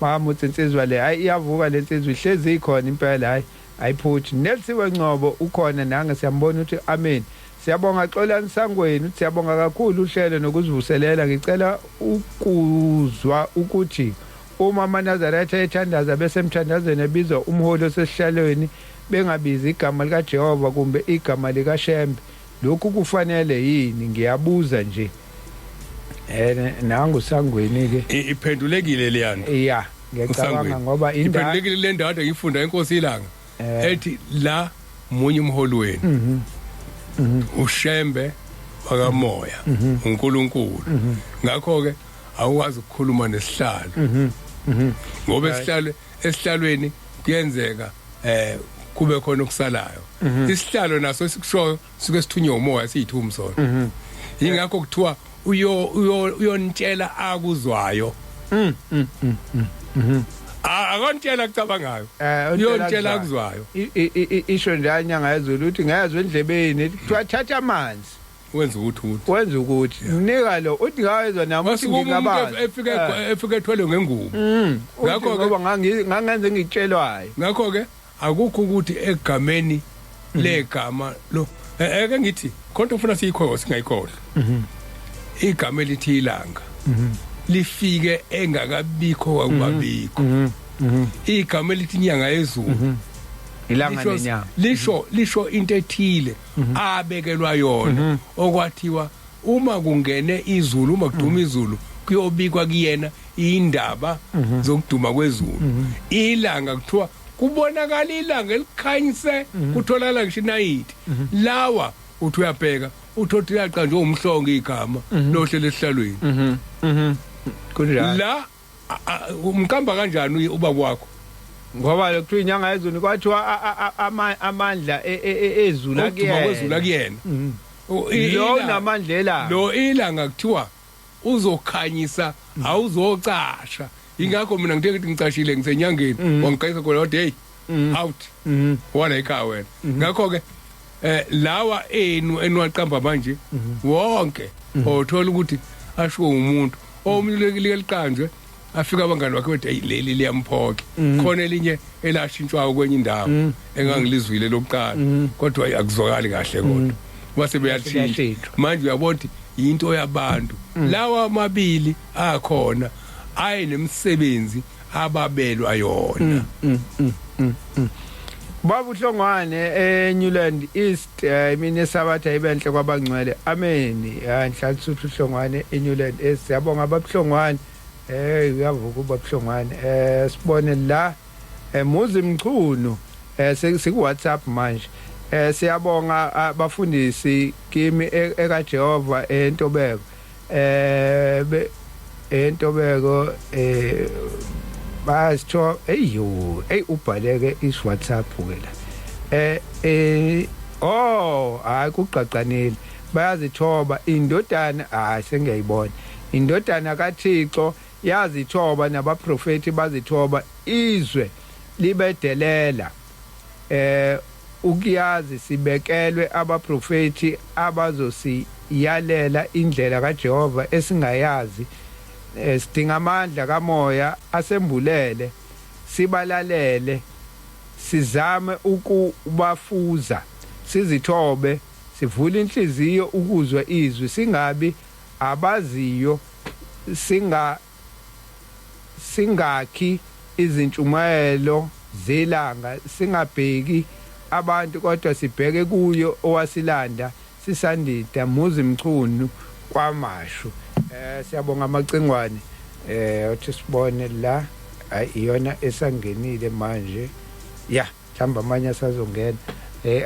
Mahamutsa insizwa le hayi iyavuka le insizwa ihlezi ikhona impela hayi ayiphuthi Nelsiwe Ngcobo ukhona nange siyambona ukuthi amen siyabonga Xolani Sangweni uthi siyabonga kakhulu uhlelo nokuzivuselela ngicela ukuzwa ukuthi uma amaNazaretha ethandaza bese emthandazweni ebizwa umholi osesihlalweni bengabizi igama lika Jehova kumbe igama lika Shembe lokhu kufanele yini ngiyabuza nje nangu Sangweni ke iphendulekile leyana yeah ngiyacabanga ngoba indaba iphendulekile le ndaba ngifunda inkosi ilanga ethi la munye umholi wenu uShembe wakamoya uNkulunkulu ngakho ke awukwazi ukukhuluma nesihlalo ngoba esihlalweni kuyenzeka kube khona okusalayo isihlalo naso sikushoyo suke sithunywe umoya siyithuma sona ingakho kuthiwa uyontshela akuzwayo akontshela kucabangayo uyontshela akuzwayo isho njalo inyanga yezulu uthi ngayezwe endlebeni kuthiwa thatha amanzi wenza ukuthi nika lo uthi ngayezwa nami uthi ngingabani efike ethwele ngengubo ngakho ngoba ngangenze ngitshelwayo ngakho ke akukho ukuthi egameni legama lo eke ngithi konke ufuna siyikhoyo singayikhohle igama elithi ilanga lifike engakabikho kwakubabikho igama elithi inyanga yezulu ilanga nenyanga lisho into ethile abekelwa yona okwathiwa uma kungene izulu uma kuduma izulu kuyobikwa kuyena indaba zokuduma kwezulu ilanga kuthiwa kubonakala ilanga elikhanyise kutholakala ngisho inayithi lawa uthi uyabheka uthothi yaqa nje umhlongo igama lohle lesihlalweni kunjalo la umkamba kanjani uba kwakho ngoba lokuthiwa inyanga yezulu kwathiwa amandla ezulu akuyena lo namandla lo ilanga kuthiwa uzokhanyisa awuzocasha ingakho mina ngithe ngicashile ngisenyangeni wangixayisa khona wathi hey out wala ekhaya wena ngakho ke lawa enwaqamba manje wonke othola ukuthi asho umuntu omlulekile liqanjwe afika abangani bakhe bathi hey leli liyamphoke khona elinye elashintshwa kwenye indawo engangilizwile lokuqala kodwa akuzwakali kahle kodwa base beyashintsha manje uyabona ukuthi into yabantu lawa amabili akhona ayi nemsebenzi ababelwa yona Baba uhlongwane eNewland East mina esabatha ibenhle kwabangcwele ameni Nhlanhla uhlongwane eNewland East siyabonga babuhlongwane uyavuka babuhlongwane sibone la muzi mchunu siku WhatsApp manje siyabonga abafundisi kimi eka Jehova entobeko entobeko basho ubhaleke is WhatsApp ke la hayi kuqaqanile bayazithoba indodana sengiyayibona indodana kaThixo yazithoba nabaprofeti bazithoba izwe libedelela ukuyazi sibekelwe abaprofeti abazosiyalela indlela kaJehova esingayazi sidinga amandla kamoya asembulele sibalalele sizame ukubafuza sizithobe sivule inhliziyo ukuzwa izwi singabi abaziyo singakhi izintshumayelo zelanga singabheki abantu kodwa sibheke kuyo owasilanda sisandida muzi mchunu kwamashu siyabonga amacengwane uthi sibone la iyona esangenile manje mhlamba amanye asazongena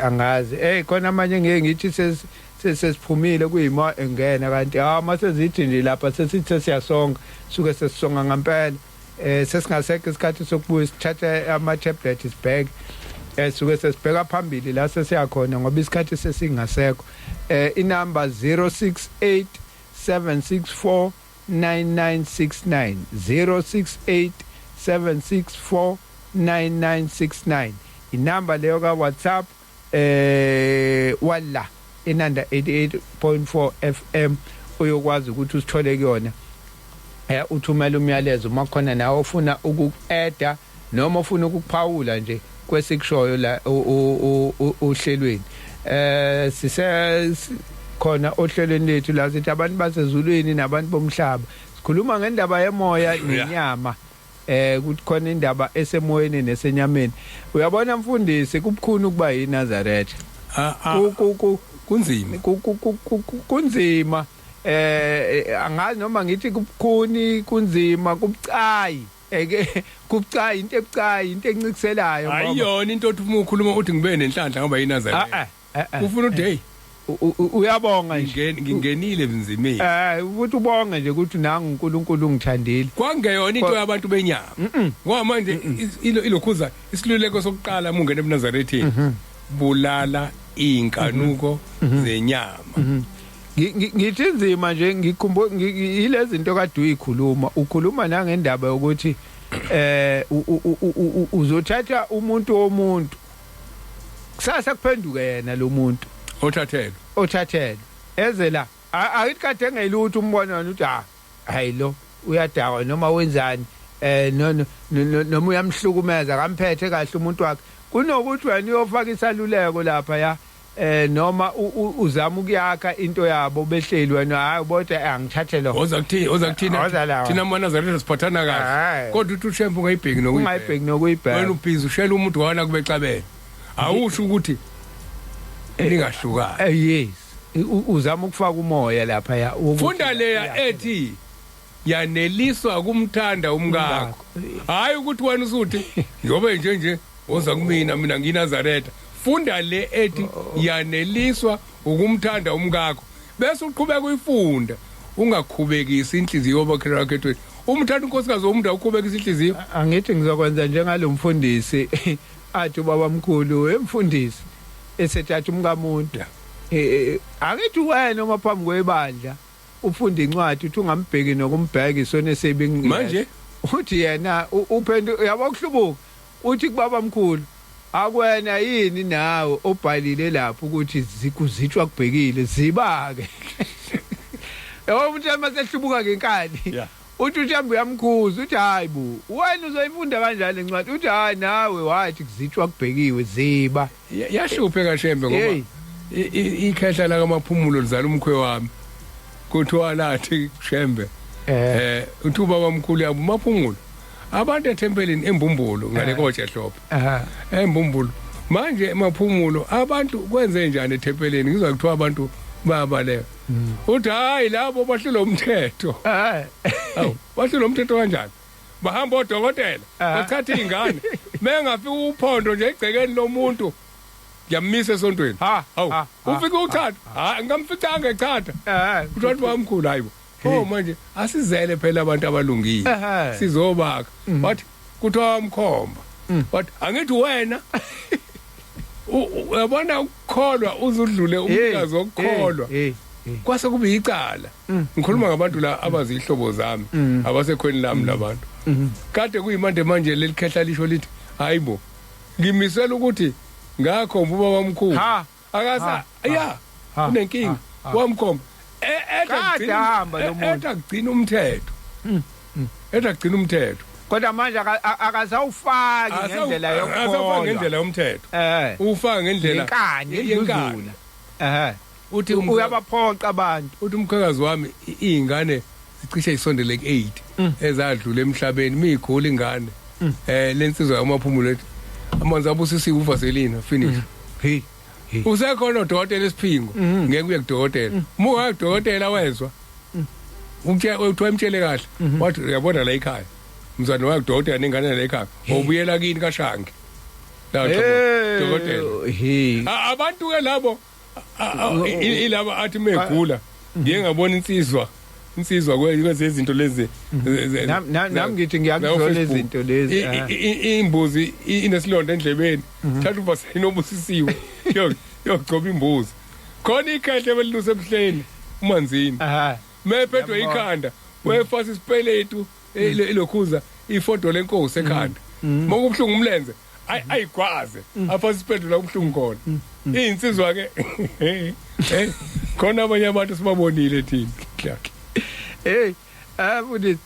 angazi khona amanye ngeke ngithi sesiphumile kuyima engena kanti mase zithi nje lapha sesithe siyasonga suke sesisonga ngempela sesingasekho isikhathi sokubuya sithathe ama tablets isibheke suke sesibheka phambili la sesiyakhona ngoba isikhathi sesingasekho inamba 068 764 9969 068 764 9969 inamba leyo ka WhatsApp wala inanda 88.4 FM uyokwazi ukuthi usithole kuyona uthumela umyalezo makhona nawe ufuna ukueda noma ufuna ukuphawula nje kwesikushoyo la uhlelweni khona ohlelweni lethu la sithi abantu baseZulwini nabantu bomhlaba sikhuluma ngendaba yemoya nenyama ukuthi khona indaba esemoyeni nesenyameni uyabona mfundisi kubukhulu ukuba yiNazaretha kunzima kunzima angazi noma ngithi kubukhuni kunzima kubucayi kubucayi into ebucayi into encikiselayo ayiyona into othi uma ukhuluma uthi ngibe nenhlanhla ngoba yiNazaretha ufuna uthi uyabonga nje ngingenile ebunzimeni ukuthi ubonge nje ukuthi nangu uNkulunkulu ungithandile kwangeyona into yabantu benyama ngoba manje ilokhuza isiluleko sokuqala ungene eNazarethini bulala inkanuko zenyama ngithi nzima nje ngikhumbula ilezi zinto kade uyikhuluma ukhuluma nangendaba yokuthi uzothatha umuntu womuntu kusasa kuphenduke yena lo muntu othathelwe eze la ayithi kade engayilutho umbona ukuthi hayi lo uyadawa noma wenzani noma uyamhlukumeza kamphethe kahle umuntu wakhe kunokuthi wena uyofaka isaluleko lapha noma uzama ukuyakha into yabo behleli wena hayi bodwa angithathele ozakuthina thina amaNazaretha siphathana kahle kodwa uthi ushempu ungayibheki nokuyibheka wena ubhizi ushela umuntu wana kubecabela awusho ukuthi elingahlukana yes uzama ukufaka umoya lapha funda leya ethi yaneliswa kumthanda umkakho hayi ukuthi wena usuthi njobe nje oza kumina mina nginazaretha funda le ethi yaneliswa ukumthanda umkakho bese uqhubeka uyifunda ungakhubekisi inhliziyo yobakhela yakhe umthanda unkosikazi womuntu awukhubekisa inhliziyo angithi ngizokwenza njengalomfundisi athi ubabamkhulu wemfundisi esethatha umkamuntu akithi wena uma phambi kwebandla ufunda incwadi uthi ungambheki nokumbheka isona sebingi manje uthi yena uphendu yabokuhlubuka uthi kubabamkhulu akwena yini nawe obhalile lapho ukuthi zikuzitshwa kubhekile zibake umuntu amasehlubuka ngenkani uthi uhambe uyamkhuza uthi hayi bu wena uzoyifunda kanjani incwadi uthi hayi nawe wathi kuzitshwa kubhekiwe ziba yahluphe kaShembe ngoba ikhehla la kamaphumulo lizala umkhwe wami kuthiwa lathi Shembe uthi ubaba omkhulu yabo maphumulo abantu ethempelini embumbulo ngale kotshe hlophe embumbulo manje emaphumulo abantu kwenze njani eThempeleni ngizwa kuthiwa abantu bayabaleka uthi hayi labo bahlula umthetho awu bahlula umthetho kanjani bahamba odokotela bathatha izingane mengafika uphondo nje egcekeni lomuntu ngiyamisa esontweni awu ufike uthatha ngamfitanga echatha kuthi bamkhulu hayibo manje asizele phela abantu abalungile sizobaka wathi kuthiwa umkhomba wathi angithi wena uyabona ukukholwa uzudlule umnikazi wokukholwa kwase kube icala ngikhuluma ngabantu la abazihlobo zami abasekhweni lami labantu kade kuyimanje manje lelikhehla lisho lithi hayibo ngimisela ukuthi ngakhomba ubaba omkhulu akasa unenkinga wamkhomba eta kugcina umthetho kodwa manje akazawufaki ngendlela yokukholwa ngendlela yomthetho ufaka ngendlela yenkani uthi uyabaphoqa abantu uthi umkhakazi wami izingane zicishe isondele ku8 ezadlula emhlabeni miyigula ingane lensizwa yamaphumulo ethi amanzi abusisiwe uvaselina finish usekhona udokotela esiphingo ngeke uye kudokotela muka kudokotela wezwa uthiwa imtshele kahle wathi uyabona la ekhaya mzwana wakhe udokotela nengane la ekhaya ubuyela kini kaShange la dokotela abantu ke labo ilaba athi megula ngiye ngabona insizwa kwezinto lezi nami ngithi ngiyakuzona izinto lezi imbuzi inesilonda endlebeni thatha uvaselina obusisiwe yogcoba imbuzi khona ikhehle beliluse ebuhleni umanzini mephethwe ikhanda wefasa isipeletu elokhuza ifoto lenkosi ekhanda mokubhlungu umlenze ayigwaze afasa isipeletu la kubhlungu khona insizwa ke khona abanye abantu sibabonile thina futhi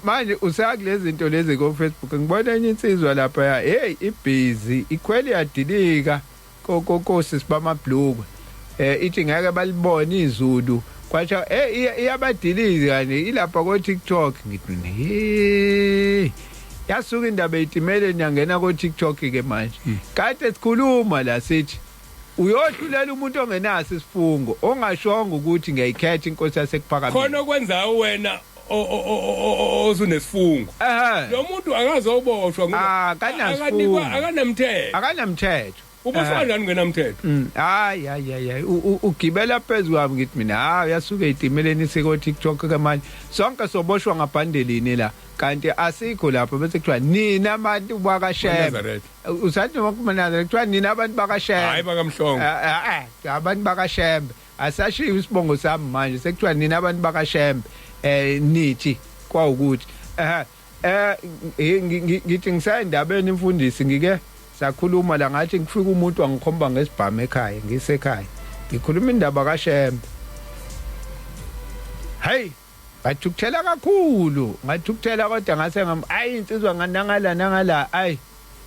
manje usakulezi zinto lezi ko Facebook ngibona enye insizwa lapha ibhizi ikhwele yadilika kokosi sibamabhlukwe ithi ngeke balibone izulu kwathi iyabadiliza kanje ilapha ko TikTok ngithi yasuka indaba eyitimele nyangena ko TikTok ke manje kade sikhuluma la sithi uyothulela umuntu ongenaso isifungo ongashonga ukuthi ngiyayikhetha inkosi yasekuphakameni khona kwenza wena osunesifungo lo muntu akazoboshwa ngoba akanamthetho ubuswa njani ngenamthetho hayi ugibela phezulu kwami ngithi mina uyasuka eyidimeleni siko TikTok ke manje sonke soboshwa ngabhandelini la kanti asikho lapho bese kuthiwa nina abantu bakaShembe usathi ngokumanazela kuthiwa nina abantu bakaShembe hayi bakamhlongo abantu bakaShembe asashiya isibongo sami manje sekuthiwa nina abantu bakaShembe nithi kwawukuthi ngithi ngisayindabeni imfundisi ngike sakhuluma la ngathi ngifika umuntu wangikhomba ngesibhamu ekhaya ngisekhaya ngikhuluma indaba kaShembe hey bathukuthela kakhulu ngathukuthela kodwa ngase insizwa nangala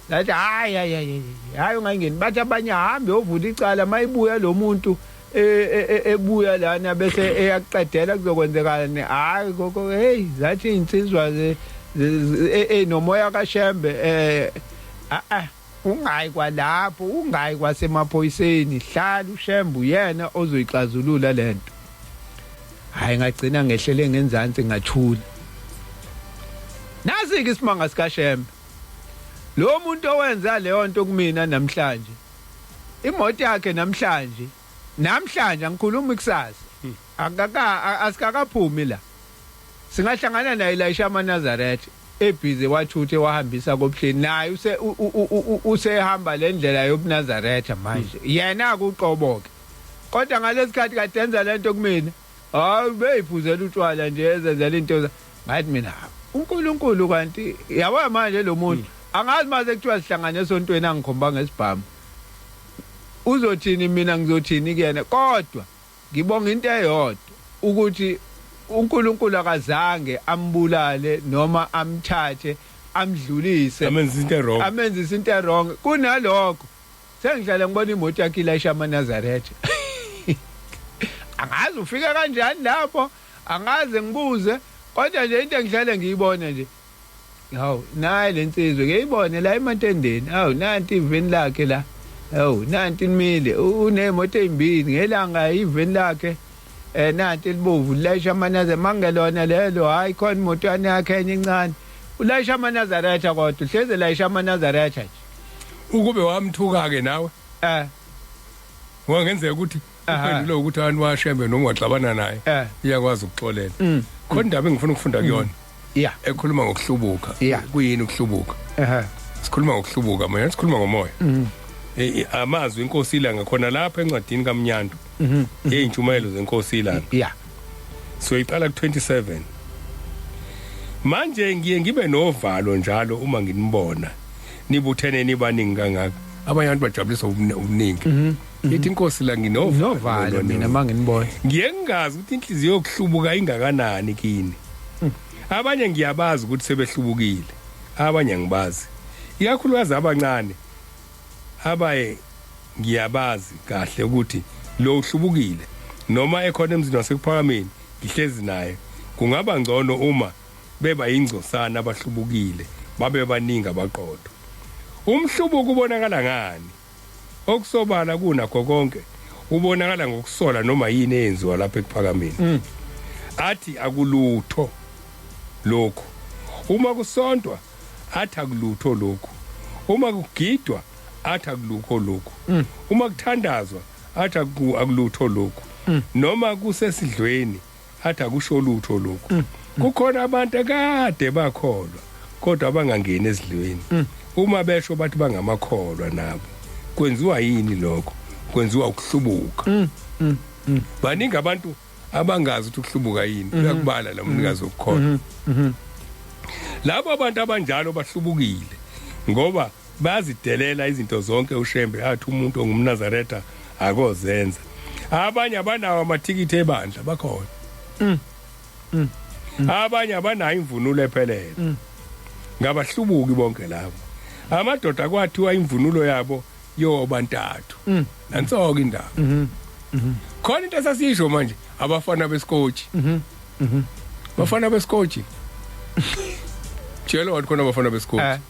lathi hayi ungangeni bathi abanye hambe ovula icala mayibuya lo muntu ebuya lana bese eyaqedela kuzokwenzekana hayi gogo hey zathi insizwa nomoya kaShembe ungayi kwalapho ungayi kwasemaphoyiseni hlala uShembe uyena ozoyixazulula lento hayi ngagcina ngehlele ngenzansi ngathula nazi ke isimanga sikaShembe lo muntu owenza leyo nto kumina namhlanje imoto yakhe namhlanje ngikhuluma ikusasa asikakaphumi la singahlangana naye la eShamanazareth ebhize wathuthe wahambisa kobuhleni naye usehamba le ndlela yobuNazaretha manje yena akuqoboke kodwa ngalesikhathi kadenza lento kumina hayi beyiphuzela utshwala nje ezenzela into ngathi mina uNkulunkulu kanti yabo manje lo muntu angazi maze kuthiwa sihlangane esontweni angikhomba ngesibhamu uzothini mina ngizothini kuyena kodwa ngibonga into eyodwa ukuthi uNkulunkulu akazange ambulale noma amthathe amdlulise amenze into wrong kunalokho sengihlala ngibona imoto yakhe la eShamanazareth angazi ufika kanjani lapho angaze ngibuze kodwa nje into engihlale ngiyibona nje hawu nayi lensizwe ngiyibone la eMantendeni hawu nanti iveni lakhe la hawu nanti imile unemoto ezimbili ngelanga iveni lakhe nanti libovu layisha amanaza mangelona lelo hayi khona imotwana yakhe enye incane ulayisha amanazaretha kodwa uhleze layisha amanazaretha nje ukube wamthuka ke nawe wangenzeka ukuthi uphendule ukuthi abantu washembe noma waxabana naye iyakwazi ukuxolela khona indaba engifuna ukufunda kuyona ekhuluma ngokuhlubuka kuyini ukuhlubuka sikhuluma ngokuhlubuka manje sikhuluma ngomoya amazwi inkosi ilanga khona lapha encwadini kaMnyanto eyintshumayelo zenkosi ilanga so iqala ku27 manje ngiye ngibe novalo njalo uma nginibona nibuthene nibaningi kangaka abanye abantu bajabulisa ubuningi ithi inkosi la nginovalo mina manginibona ngiye ngingazi ukuthi inhliziyo yokuhlubuka ingakanani kini abanye ngiyabazi ukuthi sebehlubukile abanye ngibazi ikakhulukazi abancane abaye ngiyabazi kahle ukuthi lo uhlubukile noma ekhona emzini wasekuphakameni ngihlezi naye kungaba ngcono uma beba ingcosana abahlubukile babe baningi abaqotho umhlubuko ubonakala ngani okusobala kunakho konke ubonakala ngokusola noma yini eyenziwa lapha ekuphakameni athi akulutho lokho uma kusontwa athi akulutho lokho uma kugidwa athi akulutho lokho uma kuthandazwa athi akulutho lokho noma kusesidlweni athi akusho lutho lokho kukhona abantu akade bakholwa kodwa abangangeni esidlweni uma besho bathi bangamakholwa nabo kwenziwa yini lokho kwenziwa ukuhlubuka baningi abantu abangazi ukuthi ukuhlubuka yini uyakubala la umnikazi wokukholwa labo abantu abanjalo bahlubukile ngoba bazidelela izinto zonke ushembe athi umuntu ongumNazaretha akozenza abanye abanawo amathikithi ebandla bakhona abanye abanayo imvunulo ephelele ngabahlubuki bonke labo amadoda kwathiwa imvunulo yabo yobantathu nansoka indaba khona into esasisho manje abafana besikotshi bafana besikotshi tshelo wathi khona abafana besikotshi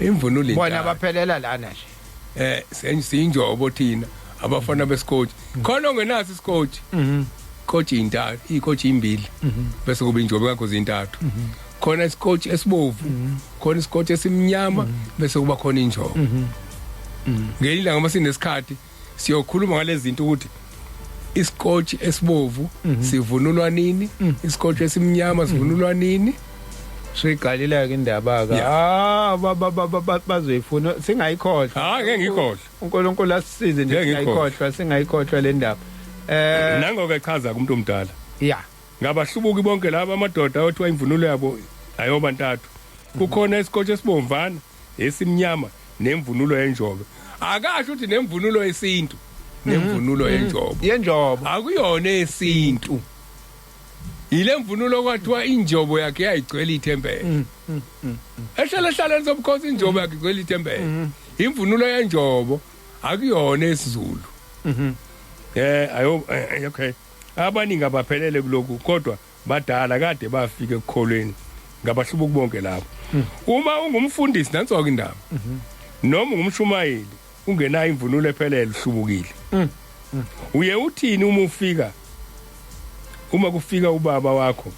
imvunulo bona baphelela lana nje siyinjobo thina abafana besikotshi khona ongenazi isikotshi ikotshi intathu ikotshi imbili bese kuba injobo yakho zintathu khona isikotshi esibovu khona isikotshi esimnyama bese kuba khona injobo ngelila ngama sinesikhathi siyokhuluma ngalezi zinto ukuthi isikotshi esibovu sivunulwa nini isikotshi esimnyama sivunulwa nini siqalila ke indaba ka bazoyifuna singayikhohlwa ngeke ngikhohlwa uNkulunkulu asisize nje singayikhohlwa le ndaba nangoke echaza kumuntu omdala ngabahlubuki bonke laba amadoda othiwa imvunulo yabo ayobantathu kukhona isikotshi esibomvana esimnyama nemvunulo yenjobe akasho ukuthi nemvunulo yesintu nemvunulo yenjobo akuyona esintu ile mvunulo kwathiwa injobo yakhe yayigcwele ithempele ehlala sobukhosi injobo yakhe igcwele ithempele imvunulo yenjobo akuyona esiZulu okay abaningi abaphelele kuloko kodwa badala kade bafika ekukholweni ngabahlubuki bonke lapho uma ungumfundisi nansoka indaba noma ungumshumayeli ungenayo imvunulo ephelele uhlubukile uye uthini uma kufika ubaba wakho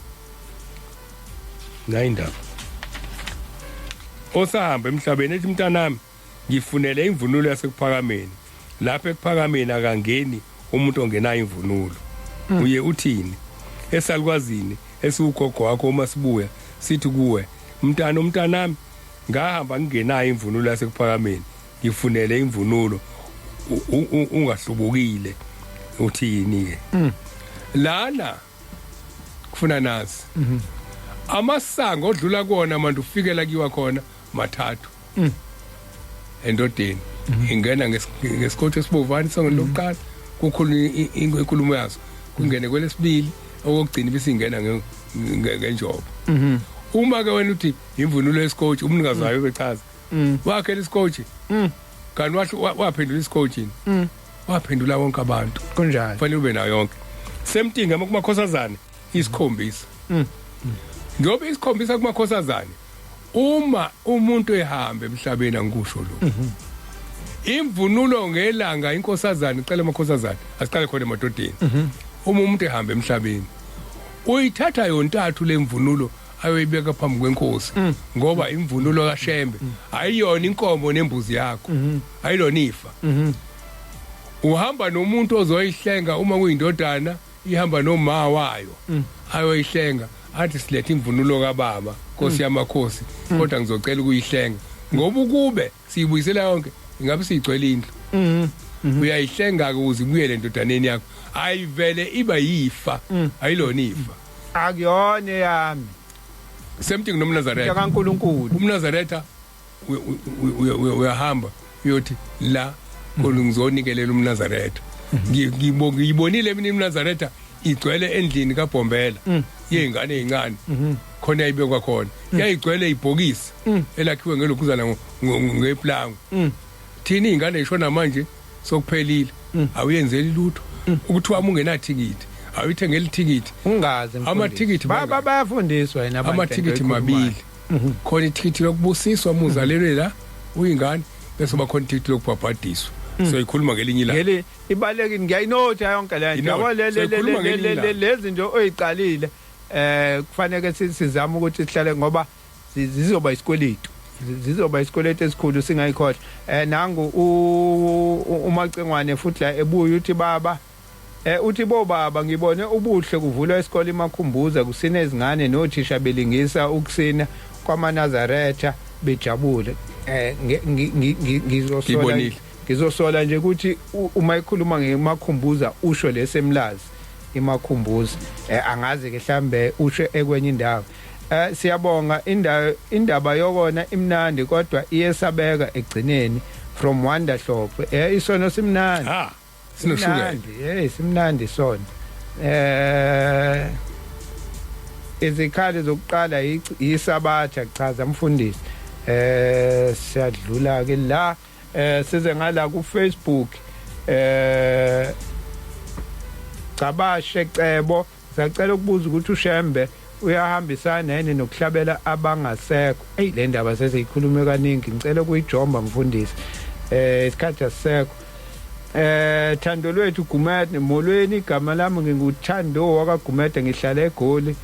la indaba osahamba emhlabeni ethi mntanami ngifunele imvunulo yasekuphakameni lapha ekuphakameni akangeni umuntu ongenayo imvunulo uye uthini esalukwazini esiugogo wakho uma sibuya sithi kuwe umntanami ngahamba ngingenayo imvunulo yasekuphakameni ngifunele imvunulo ungahlubukile uthini ke lana kufuna nazi amasango odlula kuona manje ufikela kiwa khona mathathu endodeni ingena ngesikotho esibovani sonke lokuqala kukhulu inkulumo yazo kungene kwelesibili okugcina bisingena ngenjobo uma ke wena uthi imvunulo yesikotho umnikazi wayo bechaza wakhe lesikotho kanti waphendula isikotho waphendula wonke abantu kunjani fanele ube nayo yonke semtinga makumakhosazana isikhombisa ngoba isikhombisa kumakhosazane uma umuntu ehamba emhlabeni angikusho lo imvunulo ngelanga inkosazane icela amakhosazane asiqale khona emadodeni uma umuntu ehamba emhlabeni uyithatha yontathu lemvunulo ayoyibeka phambi kwenkosi ngoba imvunulo kaShembe ayiyona inkomo nembuzi yakho ayilona ifa uhamba nomuntu ozoyihlenga uma kuyindodana ihamba noma wayo ayoyihlenga athi silethe imvunulo kaBaba Nkosi yamakhosi kodwa ngizocela ukuyihlenga ngoba ukube siyibuyisela yonke ingabe siyigcwele indlu uyayihlenga ukuze ibuyele endodaneni yakho ayivele iba yifa ayilona ifa akuyona yami semthi noMnazaretha kaNkuluNkulu uMnazaretha uyahamba uyothi la ngizonikelela uMnazaretha ngiyibonile mina iMnazaretha igcwele endlini kaBhombela yezingane ezincane khona ayibekwa khona yayigcwele ibhokisi elakhiwe ngelokuzana ngeplango thina izingane ishona manje sokuphelile awuyenzeli lutho ukuthi wami ungenathikithi awuyithengele ithikithi ungaze amathikithi bayafundiswa yena abantu amathikithi mabili khona ithikithi lokubusiswa muzalelwe la uyingane bese bakhona ithikithi lokubhabhadiswa so ikhuluma ngelinye la ngeli ibalekile ngiyayinotha yonke le nto yabo lezi zinto oyiqalile kufanele sizame ukuthi sihlale ngoba zizoba isikweletu esikhulu singayikhohlwa nangu umacengwane futhi la ebuya uthi baba uthi bo baba ngibone ubuhle kuvula isikole imakhumbuza kusina izingane nothisha belingisa ukusina kwaManazaretha bejabule ngizosola nje ukuthi uma ikhuluma ngemakhumbuza usho lesemlazi imakhumbuza angazi ke mhlambe usho ekwenye indawo siyabonga indaba yokona imnandi kodwa iyesabeka egcineni from Wanda Hlophe isono simnandi sinoshukela simnandi sona izikhali zokuqala yisabatha chaza mfundisi siyadlula ke la size ngala ku Facebook Cabashe Cebo sacela ukubuza ukuthi uShembe uyahambisana yini nokuhlabela abangasekho le ndaba sesiyikhulume kaningi ngicela ukuyijomba mfundisi isikhathi asisekho Thando lwethu Gumede molweni igama lami nginguthando wakaGumede ngihlala eGoli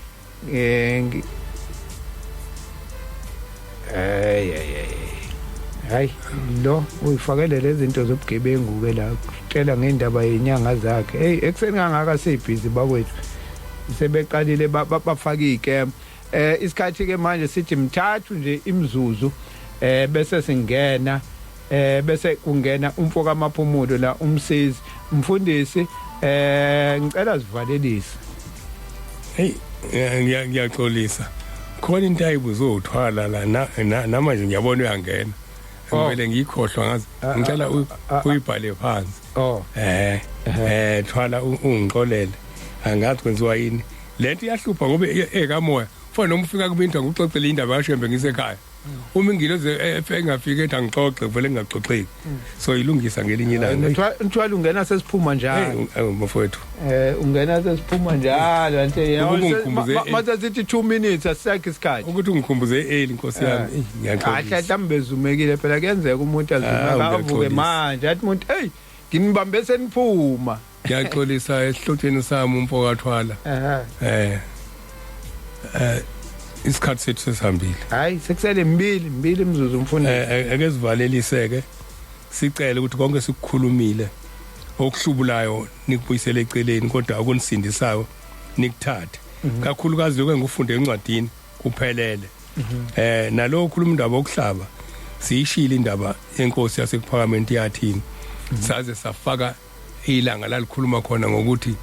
hayi lo uyifakele lezi zinto zobugebengu ke la kucela ngendaba yenyanga zakhe hey ekseni kangaka sibhizi bakwethu sebeqalile bafaka igame isikhathi ke manje sithi mthathu nje imzuzu bese singena bese kungena umfoka amaphumulo la umsizi mfundisi ngicela sivalelise hey ngiyaxolisa khona into ayibuzothwala la namanje ngiyabona uyangena ngivele ngikhohlwa ngazi ngicela uyibhale phansi thwala ungixolele angathi kwenziwa yini lento iyahlupha ngoba ekamoya kufanele umfika kubintu ngikuxoxele indaba kaShembe ngisekhaya uma ingiloze engafika ethi angixoxe vele ngingaxoxeki so ilungisa ngelinye ilanga nthwala ungena sesiphuma njalo mfowethu ungena sesiphuma njalo nje mase sithi 2 minutes asakhe isikhathi ukuthi ungikhumbuze early Nkosi yami ngiyaxolisa kahle tambezumekile phela kuyenzeka umuntu azuma avuke manje athi umuntu hey nginibambe seniphuma ngiyaxolisa esihlotheni sami umfokathwala isikhathi sethu sesihambile hayi sekusele mbili imzuzu umfundi ake sivalelise sicela ukuthi konke sikukhulumile okuhlubulayo nikubuyisele eceleni kodwa akunisindisayo nikuthathe kakhulukazi lokho engifunde encwadini kuphelele nalo ukhuluma indaba okuhlaba siyishila indaba yenkosi yasekuphakameni yathini saze safaka ilanga lalikhuluma khona ngokuthi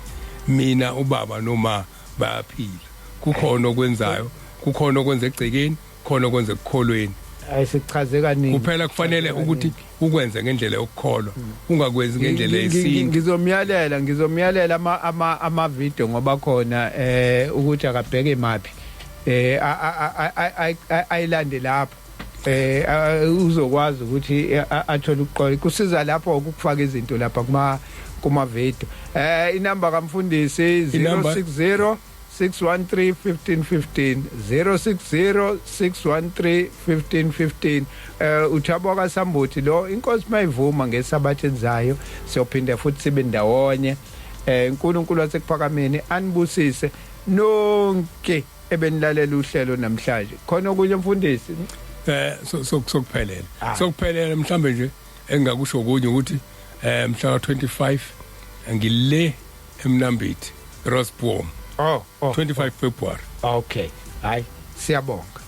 mina ubaba noma bayaphila kukhona okwenzayo kukhona okwenza egcekeni khona okwenza ekukholweni ayisichaze kaningi kuphela kufanele ukuthi ukwenze ngendlela yokukholwa ungakwenzi ngendlela yesintu ngizomyalela ama video ngoba khona ukuthi akabheke maphi ayilande lapho uzokwazi ukuthi athole ukuqoqa kusiza lapho ukufaka izinto lapha kuma video inamba kamfundisi 060 613 1515 060 613 1515. Uthaboka Sambuthi lo inkosi mayivuma ngesabatha enzayo siyophinda futhi sibe ndawonye. uNkulunkulu wasekuphakameni anibusise nonke ebenilalela uhlelo namhlanje. Khona okunye mfundisi? Sokuphelela. Sokuphelela mhlambe nje engakusho kunye ukuthi mhla 25 ngile eMnambithi Rosboom. 25 February. Okay. Hayi siyabonga.